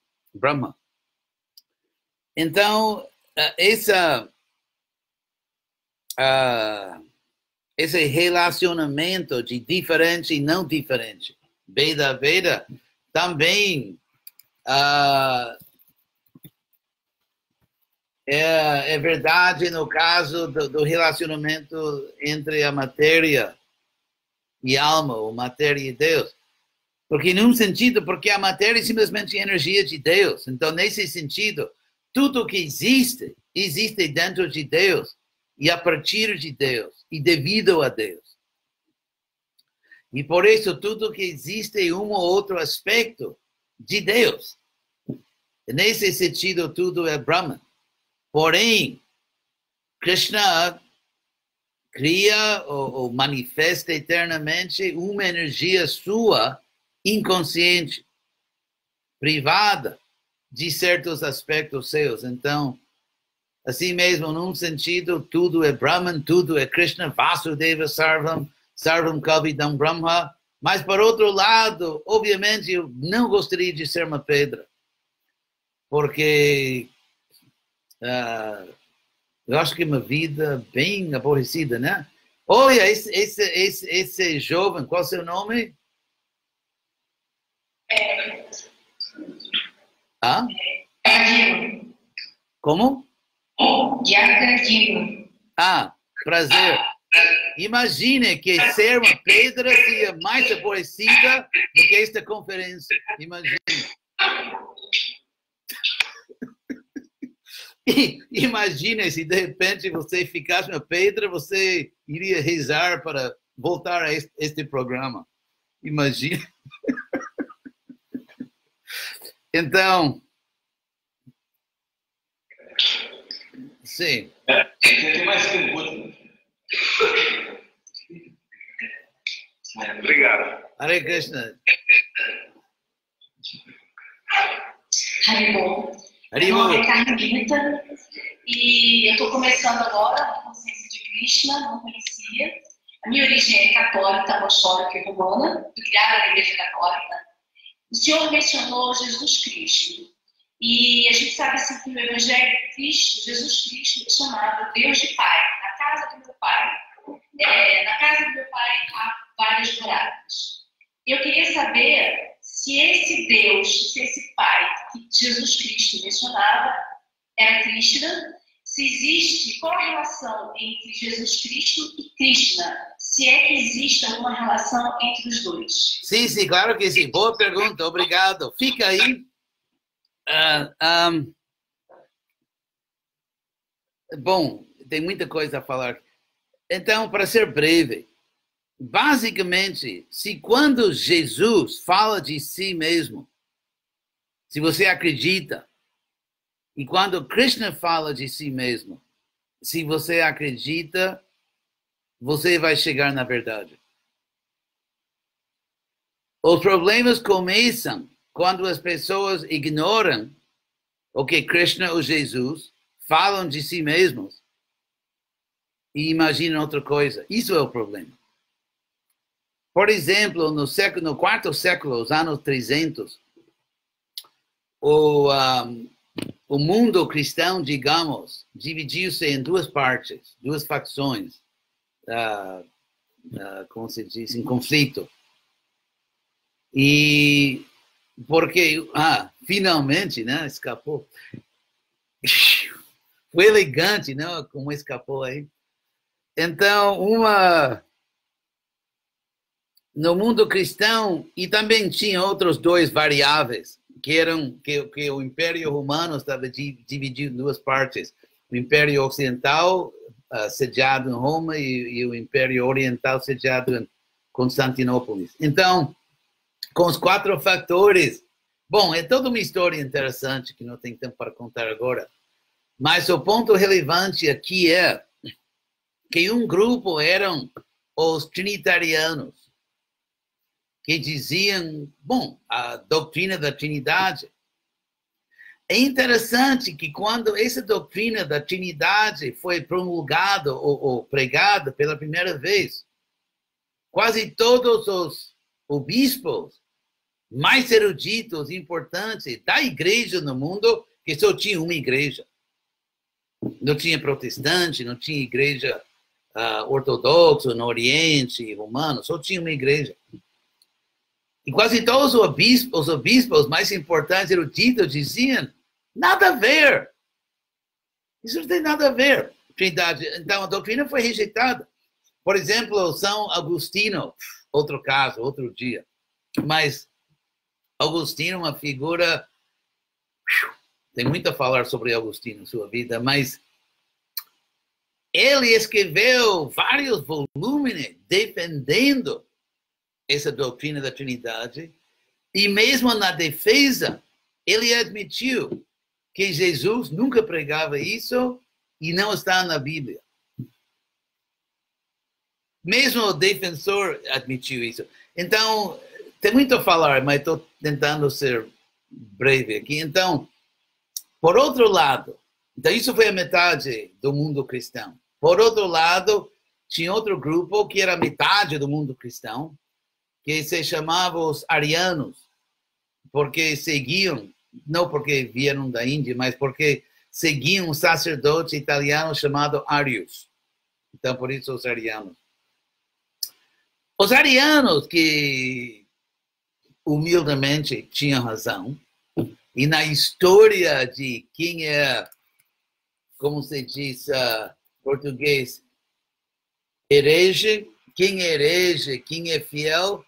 Então, esse relacionamento de diferente e não diferente, Veda, também é verdade no caso do relacionamento entre a matéria e alma, ou matéria e Deus. Porque, num sentido, porque a matéria é simplesmente energia de Deus. Então, nesse sentido, tudo que existe dentro de Deus e a partir de Deus e devido a Deus. E por isso, tudo que existe é um ou outro aspecto de Deus. Nesse sentido, tudo é Brahman. Porém, Krishna cria ou manifesta eternamente uma energia sua inconsciente, privada de certos aspectos seus. Então, assim mesmo, num sentido, tudo é Brahman, tudo é Krishna, Vasudeva Sarvam, Sarvam Kalvidam Brahma. Mas, por outro lado, obviamente, eu não gostaria de ser uma pedra, porque eu acho que é uma vida bem aborrecida, né? Olha, esse jovem, qual é o seu nome? Como? Prazer. Imagine que ser uma pedra seria mais aborrecida do que esta conferência. Imagine. Imagine se de repente você ficasse uma pedra, você iria rezar para voltar a este programa. Imagine. Então, sim. Tem mais perguntas. Obrigado. Hare Krishna. Haribol. Haribol. Meu nome é Carmita e eu estou começando agora a consciência de Krishna, não conhecia. A minha origem é católica, apostólica e romana, fui criada na igreja católica. O senhor mencionou Jesus Cristo. E a gente sabe assim, que no Evangelho de Cristo, Jesus Cristo é chamado Deus de Pai. Na casa do meu pai, há várias moradas. Eu queria saber se esse Deus, se esse Pai que Jesus Cristo mencionava era Krishna, se existe, qual a relação entre Jesus Cristo e Krishna? Se é que existe alguma relação entre os dois? Sim, claro que sim. Boa pergunta, obrigado. Fica aí. Bom, tem muita coisa a falar. Então, para ser breve, basicamente, se quando Jesus fala de si mesmo, se você acredita, e quando Krishna fala de si mesmo, se você acredita, você vai chegar na verdade. Os problemas começam quando as pessoas ignoram o que Krishna ou Jesus falam de si mesmos e imaginam outra coisa. Isso é o problema. Por exemplo, no quarto século, os anos 300, o mundo cristão, digamos, dividiu-se em duas partes, duas facções, como se diz, em conflito. E porque, finalmente, né, escapou. Foi elegante, né, como escapou aí. Então, no mundo cristão, e também tinha outros dois variáveis, que o Império Romano estava dividido em duas partes. O Império Ocidental, sediado em Roma, e o Império Oriental, sediado em Constantinopla. Então, com os 4 fatores, bom, é toda uma história interessante que não tem tempo para contar agora, Mas o ponto relevante aqui é que um grupo eram os trinitarianos, que diziam, bom, a doutrina da Trindade. É interessante que quando essa doutrina da Trindade foi promulgada ou pregada pela primeira vez, quase todos os bispos mais eruditos, importantes da igreja no mundo, que só tinha uma igreja. Não tinha protestante, não tinha igreja ortodoxa no Oriente, romano, só tinha uma igreja. E quase todos os obispos mais importantes, eruditos, diziam, nada a ver. Isso não tem nada a ver. Trindade. Então, a doutrina foi rejeitada. Por exemplo, São Agostinho, outro caso, outro dia. Mas Agostinho, uma figura... Tem muito a falar sobre Agostinho, sua vida, mas ele escreveu vários volumes defendendo essa doutrina da Trindade, e mesmo na defesa, ele admitiu que Jesus nunca pregava isso e não está na Bíblia. Mesmo o defensor admitiu isso. Então, tem muito a falar, mas estou tentando ser breve aqui. Então, por outro lado, então isso foi a metade do mundo cristão. Por outro lado, tinha outro grupo que era a metade do mundo cristão, que se chamava os arianos, porque seguiam, não porque vieram da Índia, mas porque seguiam um sacerdote italiano chamado Arius. Então, por isso os arianos. Os arianos que humildemente tinham razão, e na história de quem é, como se diz português, herege, quem é herege, quem é fiel,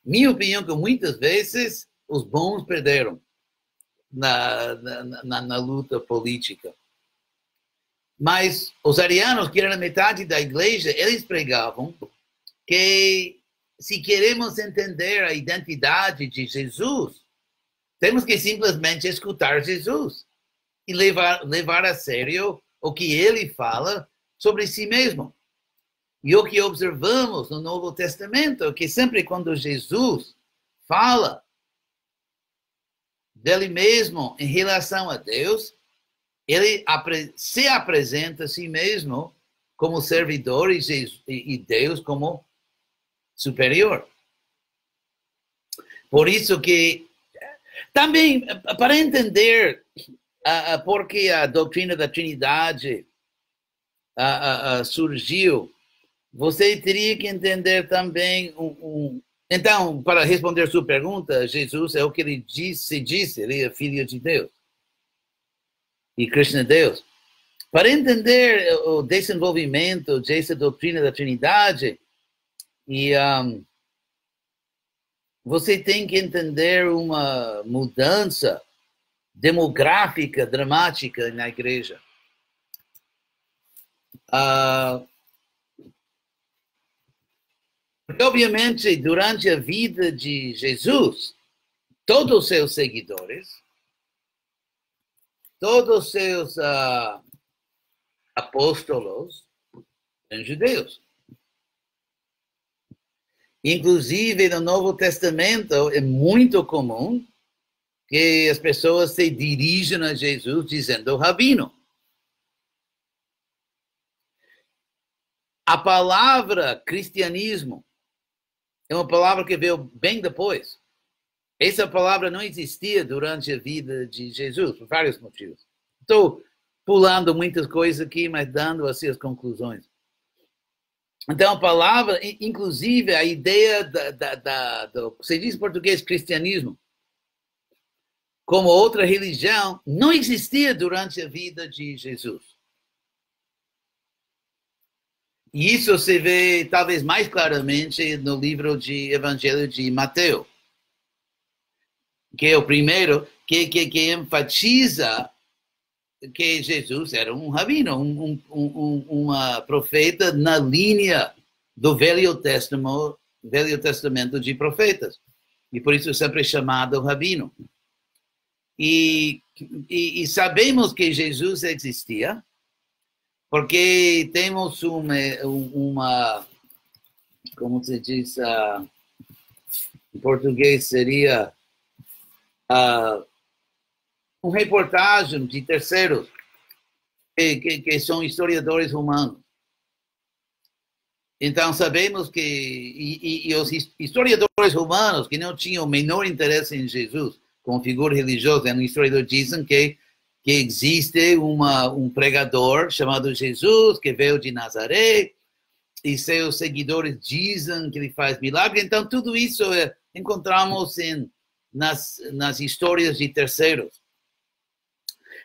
minha opinião é que muitas vezes os bons perderam na luta política. Mas os arianos, que eram a metade da igreja, eles pregavam que se queremos entender a identidade de Jesus, temos que simplesmente escutar Jesus e levar a sério o que ele fala sobre si mesmo. E o que observamos no Novo Testamento é que sempre quando Jesus fala dele mesmo em relação a Deus, ele se apresenta a si mesmo como servidor e Deus como superior. Por isso que, também, para entender por que a doutrina da Trindade surgiu, você teria que entender também Então, para responder sua pergunta, Jesus é o que ele disse, ele é filho de Deus. E Krishna é Deus. Para entender o desenvolvimento dessa doutrina da Trindade, você tem que entender uma mudança demográfica dramática na igreja. Obviamente, durante a vida de Jesus, todos os seus seguidores, todos os seus apóstolos eram judeus. Inclusive, no Novo Testamento, é muito comum que as pessoas se dirijam a Jesus dizendo rabino. A palavra cristianismo é uma palavra que veio bem depois. Essa palavra não existia durante a vida de Jesus, por vários motivos. Estou pulando muitas coisas aqui, mas dando assim as conclusões. Então, a palavra, inclusive, a ideia do se diz em português cristianismo, como outra religião, não existia durante a vida de Jesus. E isso se vê talvez mais claramente no livro de Evangelho de Mateus, que é o primeiro que enfatiza que Jesus era um rabino, uma profeta na linha do Velho Testamento de profetas. E por isso é sempre chamado rabino. E sabemos que Jesus existia, porque temos uma como se diz, em português seria uma reportagem de terceiros, que são historiadores humanos. Então, sabemos que e os historiadores humanos que não tinham o menor interesse em Jesus como figura religiosa, um historiador dizem que existe um pregador chamado Jesus, que veio de Nazaré, e seus seguidores dizem que ele faz milagres. Então, tudo isso encontramos nas histórias de terceiros.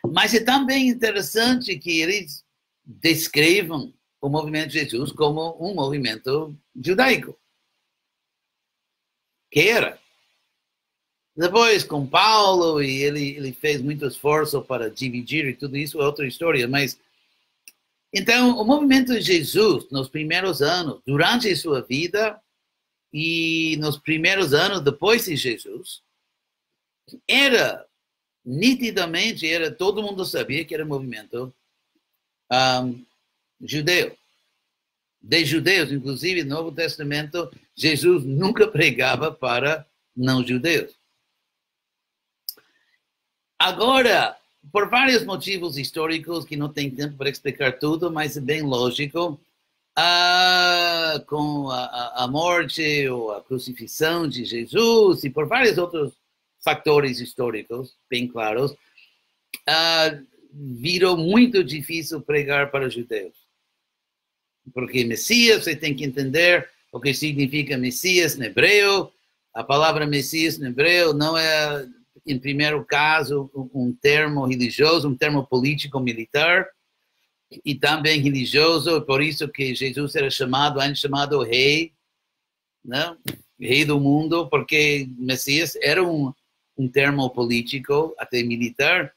Mas é também interessante que eles descrevam o movimento de Jesus como um movimento judaico. Que era. Depois, com Paulo, e ele fez muito esforço para dividir, e tudo isso é outra história. Mas, então, o movimento de Jesus, nos primeiros anos, durante sua vida, e nos primeiros anos depois de Jesus, era, nitidamente, todo mundo sabia que era um movimento judeu. De judeus, inclusive, no Novo Testamento, Jesus nunca pregava para não-judeus. Agora, por vários motivos históricos, que não tem tempo para explicar tudo, mas é bem lógico, com a morte ou a crucifixão de Jesus, e por vários outros fatores históricos bem claros, virou muito difícil pregar para os judeus. Porque Messias, você tem que entender o que significa Messias em hebreu. A palavra Messias em hebreu não é, em primeiro caso, um termo religioso, um termo político-militar, e também religioso, por isso que Jesus era chamado rei, né? Rei do mundo, porque Messias era um termo político, até militar.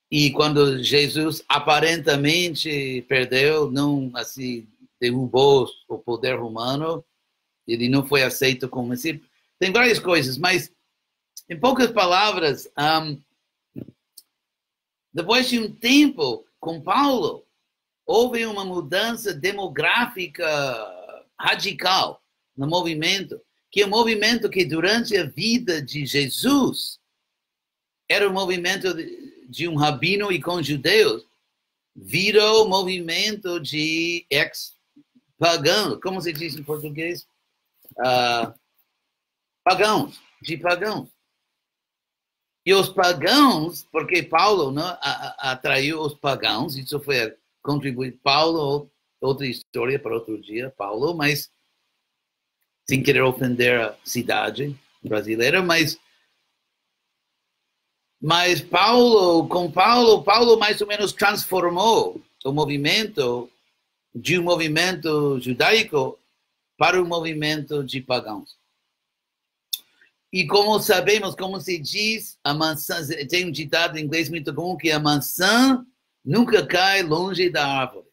E quando Jesus aparentemente perdeu, não assim, derrubou o poder romano, ele não foi aceito como Messias. Tem várias coisas, mas, em poucas palavras, depois de um tempo, com Paulo, houve uma mudança demográfica radical no movimento, que é um movimento que durante a vida de Jesus era um movimento de um rabino e com judeus, virou movimento de ex-pagãos. Como se diz em português? Pagãos, de pagãos. E os pagãos, porque Paulo, né, atraiu os pagãos, isso foi contribuir. Paulo, outra história para outro dia, Paulo, mas sem querer ofender a cidade brasileira, mas com Paulo mais ou menos transformou o movimento de um movimento judaico para um movimento de pagãos. E como sabemos, como se diz, a maçã, tem um ditado em inglês muito comum, que a maçã nunca cai longe da árvore.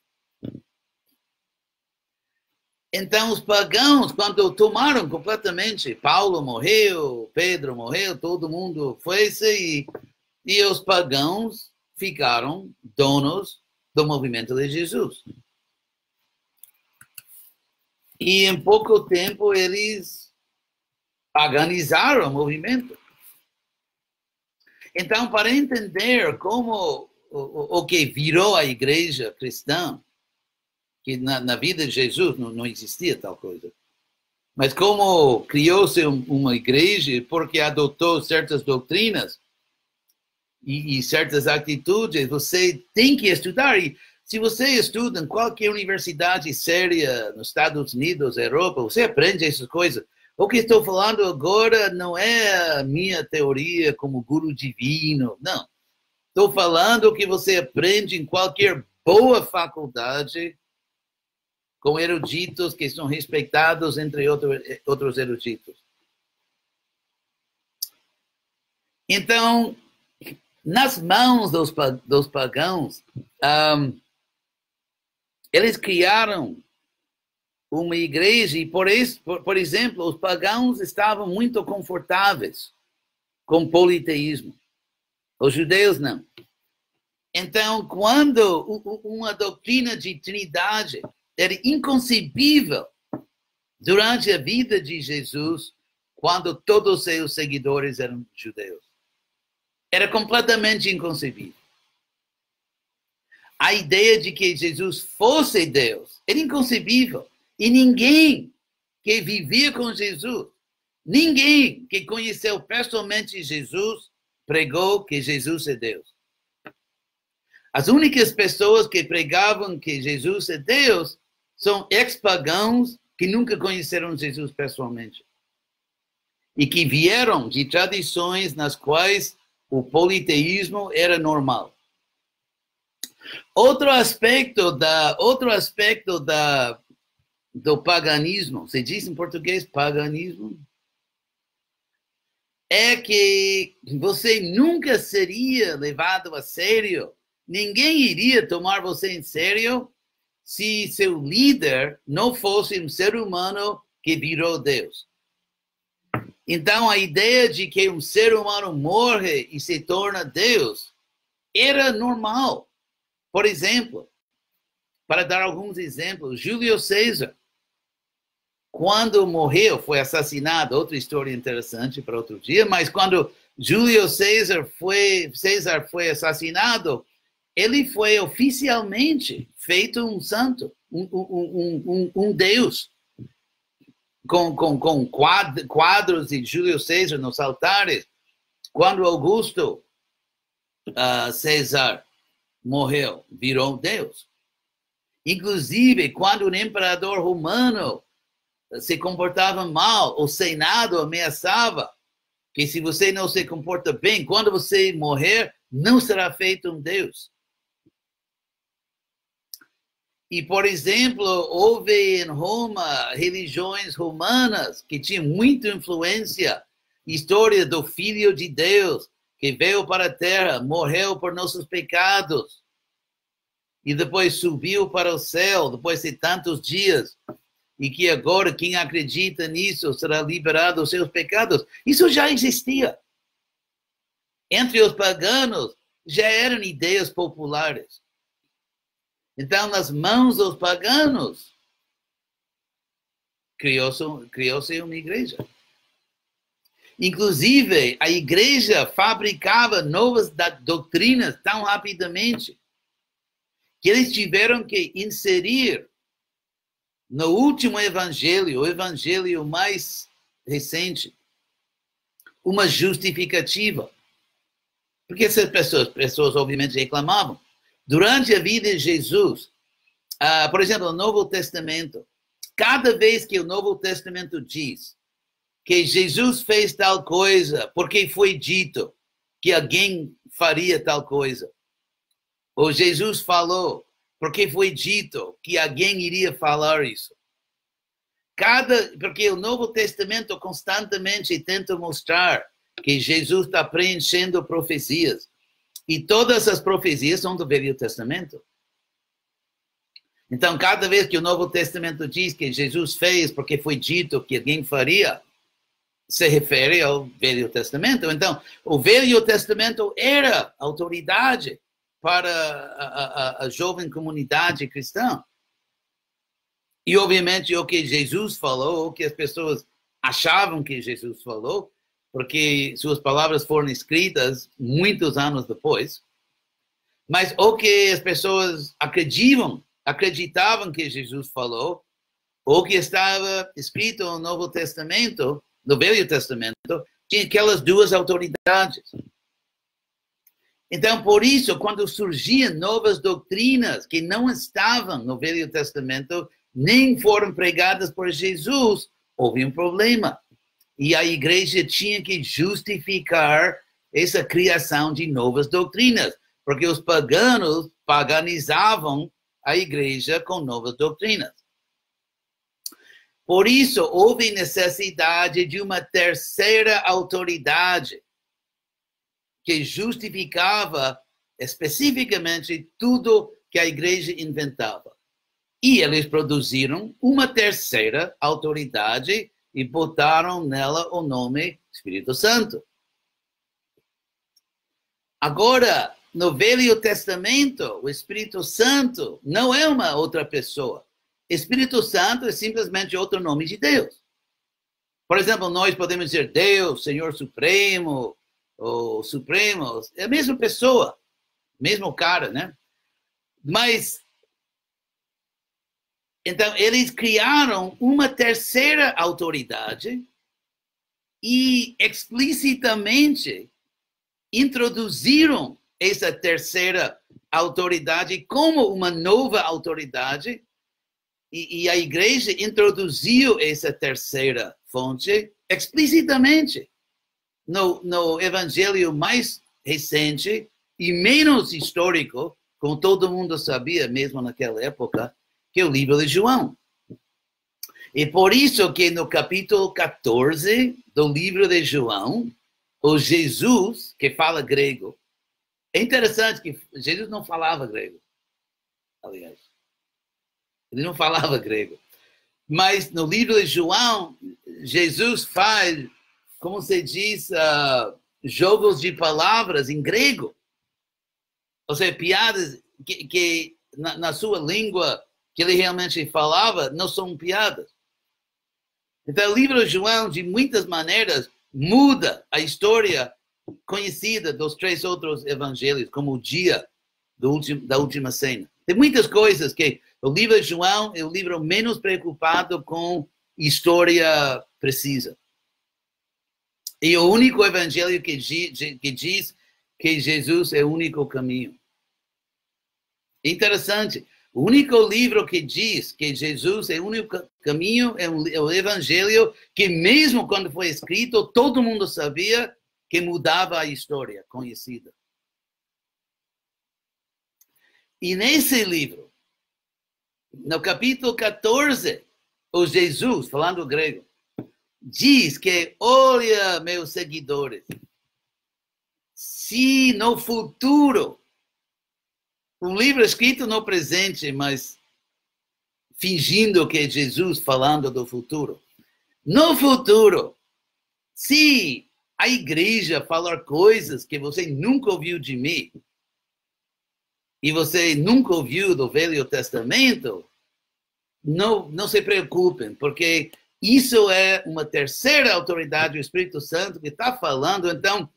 Então, os pagãos, quando tomaram completamente, Paulo morreu, Pedro morreu, todo mundo foi-se, e os pagãos ficaram donos do movimento de Jesus. E em pouco tempo eles paganizaram o movimento. Então, para entender como o que virou a igreja cristã, que na vida de Jesus não existia tal coisa, mas como criou-se uma igreja porque adotou certas doutrinas e certas atitudes, você tem que estudar. E se você estuda em qualquer universidade séria nos Estados Unidos, Europa, você aprende essas coisas. O que estou falando agora não é a minha teoria como guru divino, não. Estou falando o que você aprende em qualquer boa faculdade com eruditos que são respeitados entre outros eruditos. Então, nas mãos dos pagãos, eles criaram uma igreja e, por exemplo, os pagãos estavam muito confortáveis com politeísmo. Os judeus não. Então, quando uma doutrina de Trindade era inconcebível durante a vida de Jesus, quando todos os seus seguidores eram judeus. Era completamente inconcebível. A ideia de que Jesus fosse Deus era inconcebível. E ninguém que vivia com Jesus, ninguém que conheceu pessoalmente Jesus, pregou que Jesus é Deus. As únicas pessoas que pregavam que Jesus é Deus são ex-pagãos que nunca conheceram Jesus pessoalmente. E que vieram de tradições nas quais o politeísmo era normal. Outro aspecto do paganismo, se diz em português paganismo, é que você nunca seria levado a sério. Ninguém iria tomar você em sério se seu líder não fosse um ser humano que virou Deus. Então, a ideia de que um ser humano morre e se torna Deus era normal. Por exemplo, para dar alguns exemplos, Júlio César, quando morreu, foi assassinado, outra história interessante para outro dia, mas quando Júlio César foi assassinado, ele foi oficialmente feito um santo, um Deus, com quadros de Júlio César nos altares. Quando Augusto César morreu, virou Deus. Inclusive, quando o imperador romano se comportava mal, o Senado ameaçava que se você não se comporta bem, quando você morrer, não será feito um Deus. E, por exemplo, houve em Roma religiões romanas que tinham muita influência. História do Filho de Deus, que veio para a terra, morreu por nossos pecados, e depois subiu para o céu, depois de tantos dias, e que agora quem acredita nisso será liberado dos seus pecados. Isso já existia. Entre os paganos, já eram ideias populares. Então, nas mãos dos paganos, criou-se uma igreja. Inclusive, a igreja fabricava novas doutrinas tão rapidamente que eles tiveram que inserir no último evangelho, o evangelho mais recente, uma justificativa. Porque essas pessoas obviamente reclamavam. Durante a vida de Jesus, por exemplo, no Novo Testamento, cada vez que o Novo Testamento diz que Jesus fez tal coisa porque foi dito que alguém faria tal coisa, ou Jesus falou porque foi dito que alguém iria falar isso. Porque o Novo Testamento constantemente tenta mostrar que Jesus está preenchendo profecias. E todas as profecias são do Velho Testamento. Então, cada vez que o Novo Testamento diz que Jesus fez porque foi dito que alguém faria, se refere ao Velho Testamento. Então, o Velho Testamento era autoridade para a jovem comunidade cristã. E, obviamente, o que Jesus falou, o que as pessoas achavam que Jesus falou, porque suas palavras foram escritas muitos anos depois, mas o que as pessoas acreditavam que Jesus falou, o que estava escrito no Novo Testamento, no Velho Testamento, tinha aquelas duas autoridades. Então, por isso, quando surgiam novas doutrinas que não estavam no Velho Testamento, nem foram pregadas por Jesus, houve um problema. E a igreja tinha que justificar essa criação de novas doutrinas, porque os paganos paganizavam a igreja com novas doutrinas. Por isso, houve necessidade de uma terceira autoridade que justificava especificamente tudo que a igreja inventava. E eles produziram uma terceira autoridade e botaram nela o nome Espírito Santo. Agora, no Velho Testamento, o Espírito Santo não é uma outra pessoa. Espírito Santo é simplesmente outro nome de Deus. Por exemplo, nós podemos dizer Deus, Senhor Supremo, ou Supremo, é a mesma pessoa, mesmo cara, né? Mas, então, eles criaram uma terceira autoridade e explicitamente introduziram essa terceira autoridade como uma nova autoridade, e a igreja introduziu essa terceira fonte explicitamente no evangelho mais recente e menos histórico, como todo mundo sabia, mesmo naquela época, que é o livro de João. E por isso que no capítulo 14 do livro de João, o Jesus, que fala grego, é interessante que Jesus não falava grego, aliás. Ele não falava grego. Mas no livro de João, Jesus faz, como se diz, jogos de palavras em grego. Ou seja, piadas que na sua língua que ele realmente falava não são piadas. Então, o livro de João, de muitas maneiras, muda a história conhecida dos 3 outros evangelhos, como o dia da última cena. Tem muitas coisas que o livro de João é o livro menos preocupado com história precisa. E o único evangelho que diz que Jesus é o único caminho. Interessante. O único livro que diz que Jesus é o único caminho é o evangelho que, mesmo quando foi escrito, todo mundo sabia que mudava a história conhecida. E nesse livro, no capítulo 14, o Jesus, falando grego, diz que, olha, meus seguidores, se no futuro, um livro escrito no presente, mas fingindo que é Jesus falando do futuro. No futuro, se a igreja falar coisas que você nunca ouviu de mim, e você nunca ouviu do Velho Testamento, não se preocupem, porque isso é uma terceira autoridade, o Espírito Santo, que está falando. Então,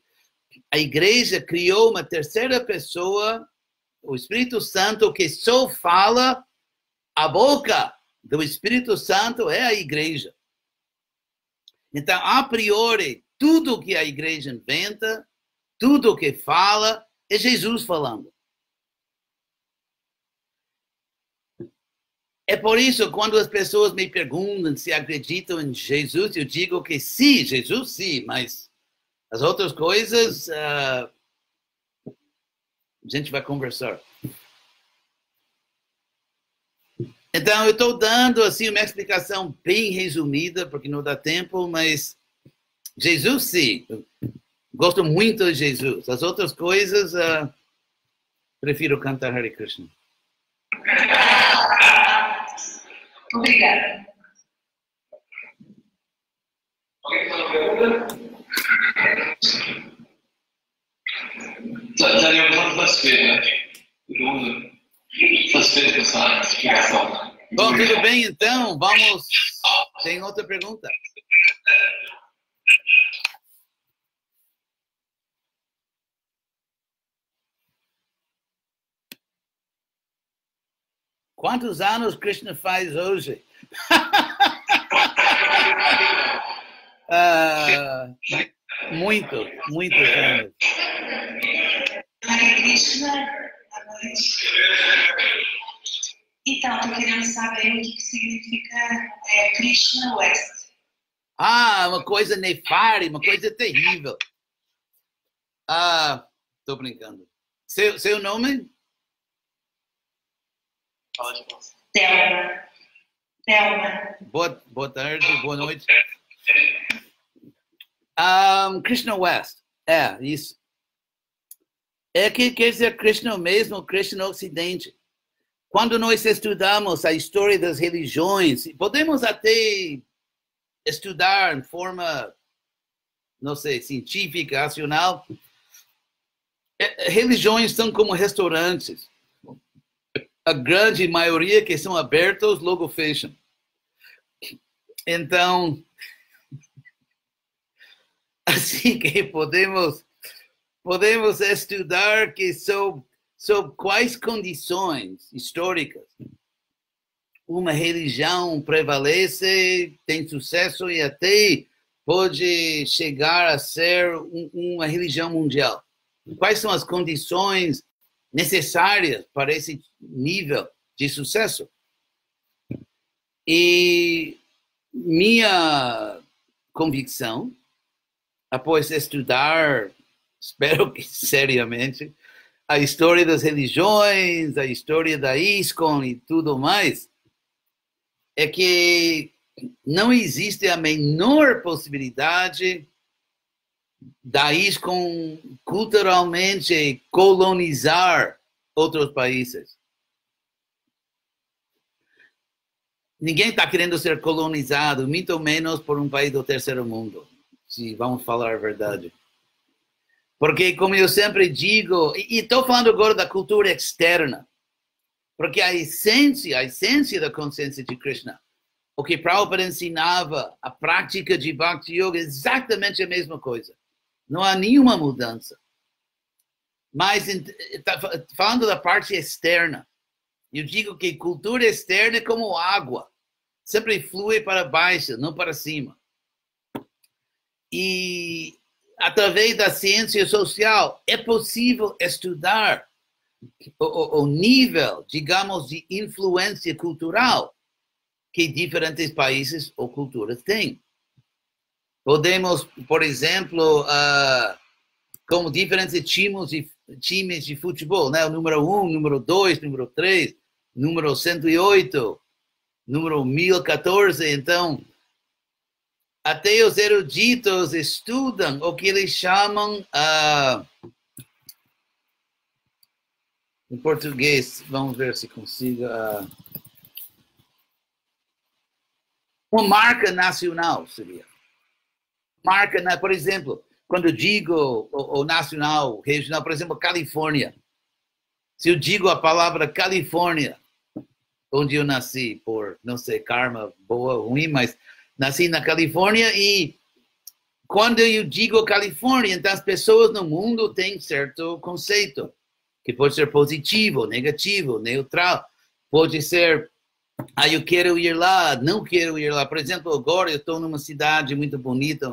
a igreja criou uma terceira pessoa, o Espírito Santo, que só fala, a boca do Espírito Santo é a igreja. Então, a priori, tudo que a igreja inventa, tudo que fala, é Jesus falando. É por isso, quando as pessoas me perguntam se acreditam em Jesus, eu digo que sim, Jesus sim, mas as outras coisas, a gente vai conversar. Então, eu estou dando assim, uma explicação bem resumida, porque não dá tempo, mas Jesus sim, eu gosto muito de Jesus. As outras coisas, prefiro cantar Hare Krishna. Obrigada. Alguém tem uma pergunta? Estaria muito satisfeito, né? Pergunta. Satisfeito com essa explicação. Bom, tudo bem, então, vamos... Tem outra pergunta? Quantos anos Krishna faz hoje? Muitos anos. Hare Krishna. Então, estou querendo saber o que significa Krishna West. Uma coisa nefária, uma coisa terrível. Estou brincando. Seu nome? Thelma. Boa tarde, boa noite. Krishna West. Isso. É que quer dizer Krishna mesmo, Krishna no Ocidente. Quando nós estudamos a história das religiões, podemos até estudar de forma, não sei, científica, racional, Religiões são como restaurantes. A grande maioria que são abertos, logo fecham. Então, assim que podemos estudar que sob quais condições históricas uma religião prevalece, tem sucesso e até pode chegar a ser uma religião mundial. Quais são as condições necessárias para esse nível de sucesso? E minha convicção, após estudar, espero que seriamente, a história das religiões, a história da ISKCON e tudo mais, é que não existe a menor possibilidade da ISKCON culturalmente colonizar outros países. Ninguém está querendo ser colonizado, muito menos por um país do terceiro mundo, se vamos falar a verdade. Porque, como eu sempre digo, e estou falando agora da cultura externa, porque a essência da consciência de Krishna, o que Prabhupada ensinava, a prática de Bhakti Yoga, é exatamente a mesma coisa. Não há nenhuma mudança. Mas, falando da parte externa, eu digo que cultura externa é como água. Sempre flui para baixo, não para cima. E, através da ciência social, é possível estudar o nível, digamos, de influência cultural que diferentes países ou culturas têm. Podemos, por exemplo, como diferentes times de futebol, né? O número 1, número 2, número 3, número 108, número 1014. Então, até os eruditos estudam o que eles chamam, em português, vamos ver se consigo, uma marca nacional seria. Marca, por exemplo, quando eu digo o nacional, regional, por exemplo, Califórnia. Se eu digo a palavra Califórnia, onde eu nasci, por, não sei, karma boa ou ruim, mas nasci na Califórnia e quando eu digo Califórnia, então as pessoas no mundo têm certo conceito, que pode ser positivo, negativo, neutral, pode ser, eu quero ir lá, não quero ir lá. Por exemplo, agora eu estou numa cidade muito bonita,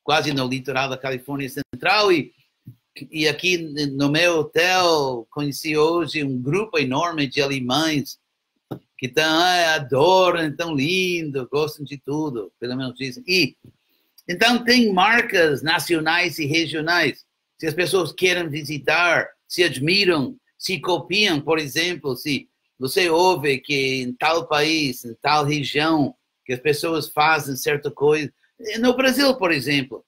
quase no litoral da Califórnia Central, e aqui no meu hotel conheci hoje um grupo enorme de alemães que adoram, tão lindo, gostam de tudo, pelo menos dizem. E então tem marcas nacionais e regionais. Se as pessoas querem visitar, se admiram, se copiam, por exemplo, se você ouve que em tal país, em tal região, que as pessoas fazem certa coisa. No Brasil, por exemplo,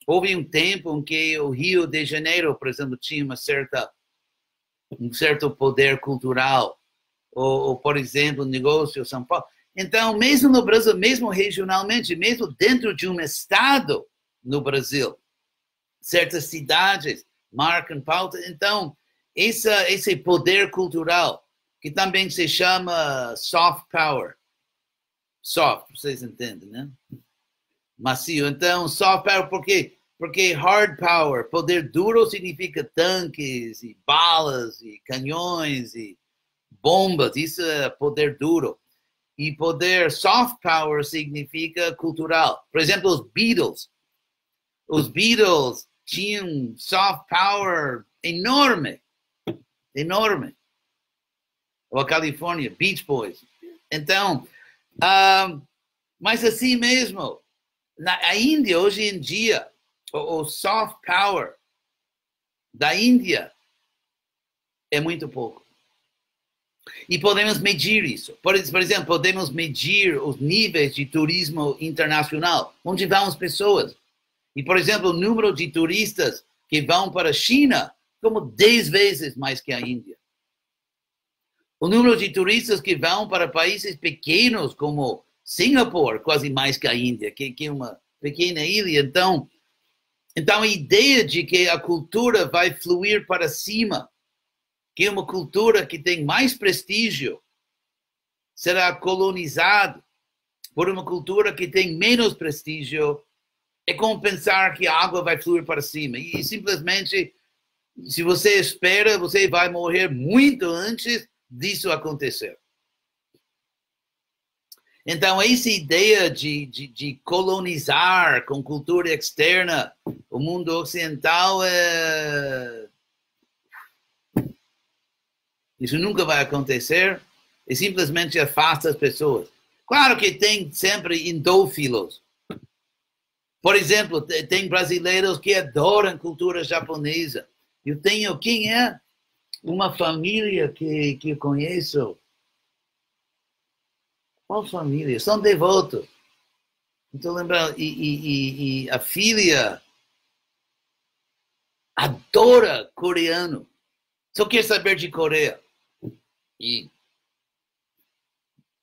houve um tempo em que o Rio de Janeiro, por exemplo, tinha um certo poder cultural. Ou, por exemplo, negócio São Paulo. Então, mesmo no Brasil, mesmo regionalmente, mesmo dentro de um estado no Brasil, certas cidades marcam pauta. Então, esse poder cultural, que também se chama soft power. Soft, vocês entendem, né? Macio. Então, soft power, por quê? Porque hard power, poder duro significa tanques, e balas, e canhões, e bombas, isso é poder duro. E poder soft power significa cultural. Por exemplo, os Beatles. Os Beatles tinham soft power enorme. Enorme. Ou a Califórnia, Beach Boys. Então, mas assim mesmo, na Índia, hoje em dia, o soft power da Índia é muito pouco. E podemos medir isso. Por exemplo, podemos medir os níveis de turismo internacional, onde vão as pessoas. E, por exemplo, o número de turistas que vão para a China, como 10 vezes mais que a Índia. O número de turistas que vão para países pequenos, como Singapura, quase mais que a Índia, que é uma pequena ilha. Então, Então, a ideia de que a cultura vai fluir para cima, que uma cultura que tem mais prestígio será colonizada por uma cultura que tem menos prestígio, é como pensar que a água vai fluir para cima. E simplesmente, se você espera, você vai morrer muito antes disso acontecer. Então, essa ideia de colonizar com cultura externa o mundo ocidental, isso nunca vai acontecer, e simplesmente afasta as pessoas. Claro que tem sempre endófilos. Por exemplo, tem brasileiros que adoram cultura japonesa. Eu tenho, quem é? Uma família que eu conheço. Qual família? São devotos. Estou lembrando. E a filha adora coreano. Só quer saber de Coreia. E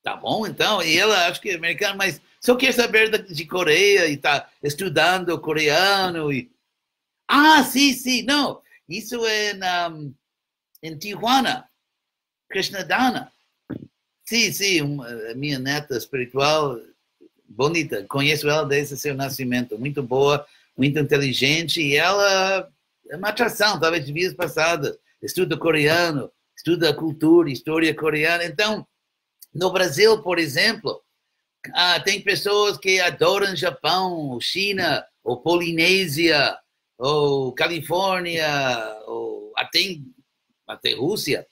tá bom, então. E ela, acho que é americana, mas só quer saber de Coreia e está estudando coreano. Ah, sim, não. Isso é em Tijuana, Krishnadana. Sim, a minha neta espiritual, bonita, conheço ela desde seu nascimento, muito boa, muito inteligente, e ela é uma atração, talvez de vidas passadas, estuda coreano, estuda a cultura, história coreana. Então, no Brasil, por exemplo, tem pessoas que adoram Japão, ou China, ou Polinésia, ou Califórnia, ou até Rússia,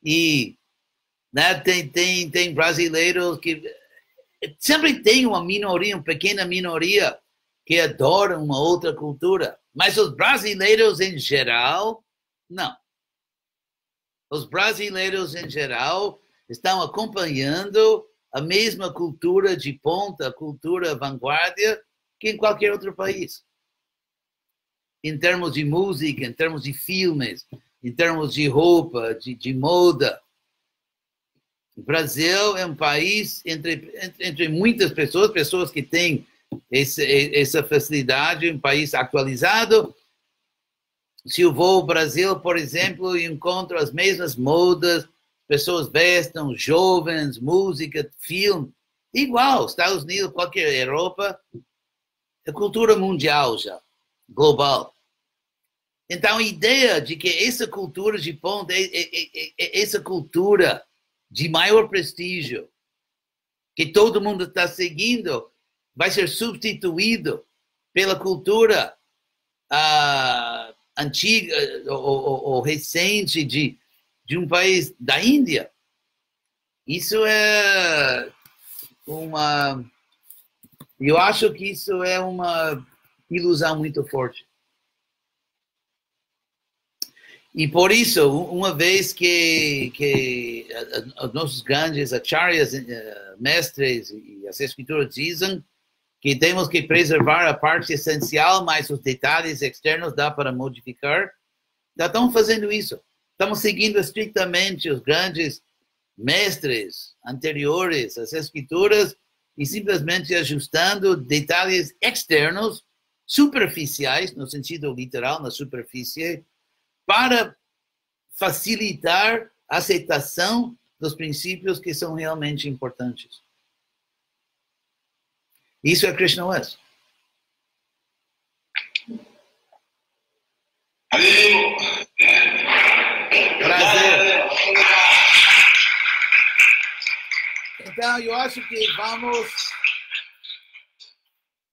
e né, tem brasileiros que sempre tem uma pequena minoria que adoram uma outra cultura, mas os brasileiros em geral, não. Os brasileiros em geral estão acompanhando a mesma cultura de ponta, a cultura vanguarda, que em qualquer outro país. Em termos de música, em termos de filmes, em termos de roupa, de moda. O Brasil é um país, entre muitas pessoas que têm essa facilidade, um país atualizado. Se eu vou ao Brasil, por exemplo, e encontro as mesmas modas, pessoas vestem, jovens, música, filme, igual, Estados Unidos, qualquer Europa, é cultura mundial já, global. Então, a ideia de que essa cultura de ponta, essa cultura de maior prestígio, que todo mundo está seguindo, vai ser substituído pela cultura antiga ou recente de um país da Índia. Isso é eu acho que isso é uma ilusão muito forte. E por isso, uma vez que os nossos grandes acharyas, mestres e as escrituras dizem que temos que preservar a parte essencial, mas os detalhes externos dá para modificar, já estamos fazendo isso. Estamos seguindo estritamente os grandes mestres anteriores às escrituras e simplesmente ajustando detalhes externos, superficiais, no sentido literal, na superfície, para facilitar a aceitação dos princípios que são realmente importantes. Isso é Krishna West. Prazer. Então, eu acho que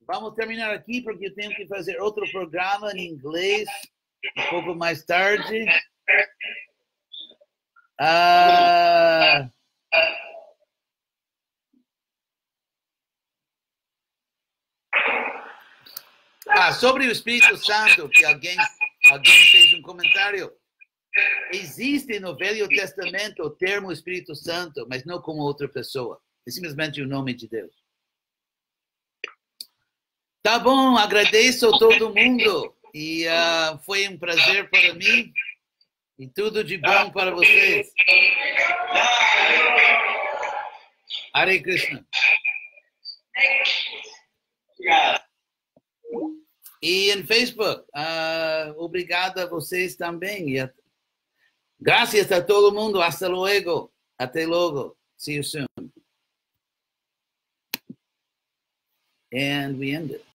vamos terminar aqui, porque eu tenho que fazer outro programa em inglês um pouco mais tarde. Sobre o Espírito Santo, que alguém fez um comentário. Existe no Velho Testamento o termo Espírito Santo, mas não como outra pessoa. É simplesmente o nome de Deus. Tá bom, agradeço a todo mundo. E foi um prazer para mim. E tudo de bom para vocês. Hare Krishna. Obrigado. E em Facebook. Obrigado a vocês também. E graças a todo mundo. Hasta luego. Até logo. See you soon. And we end it.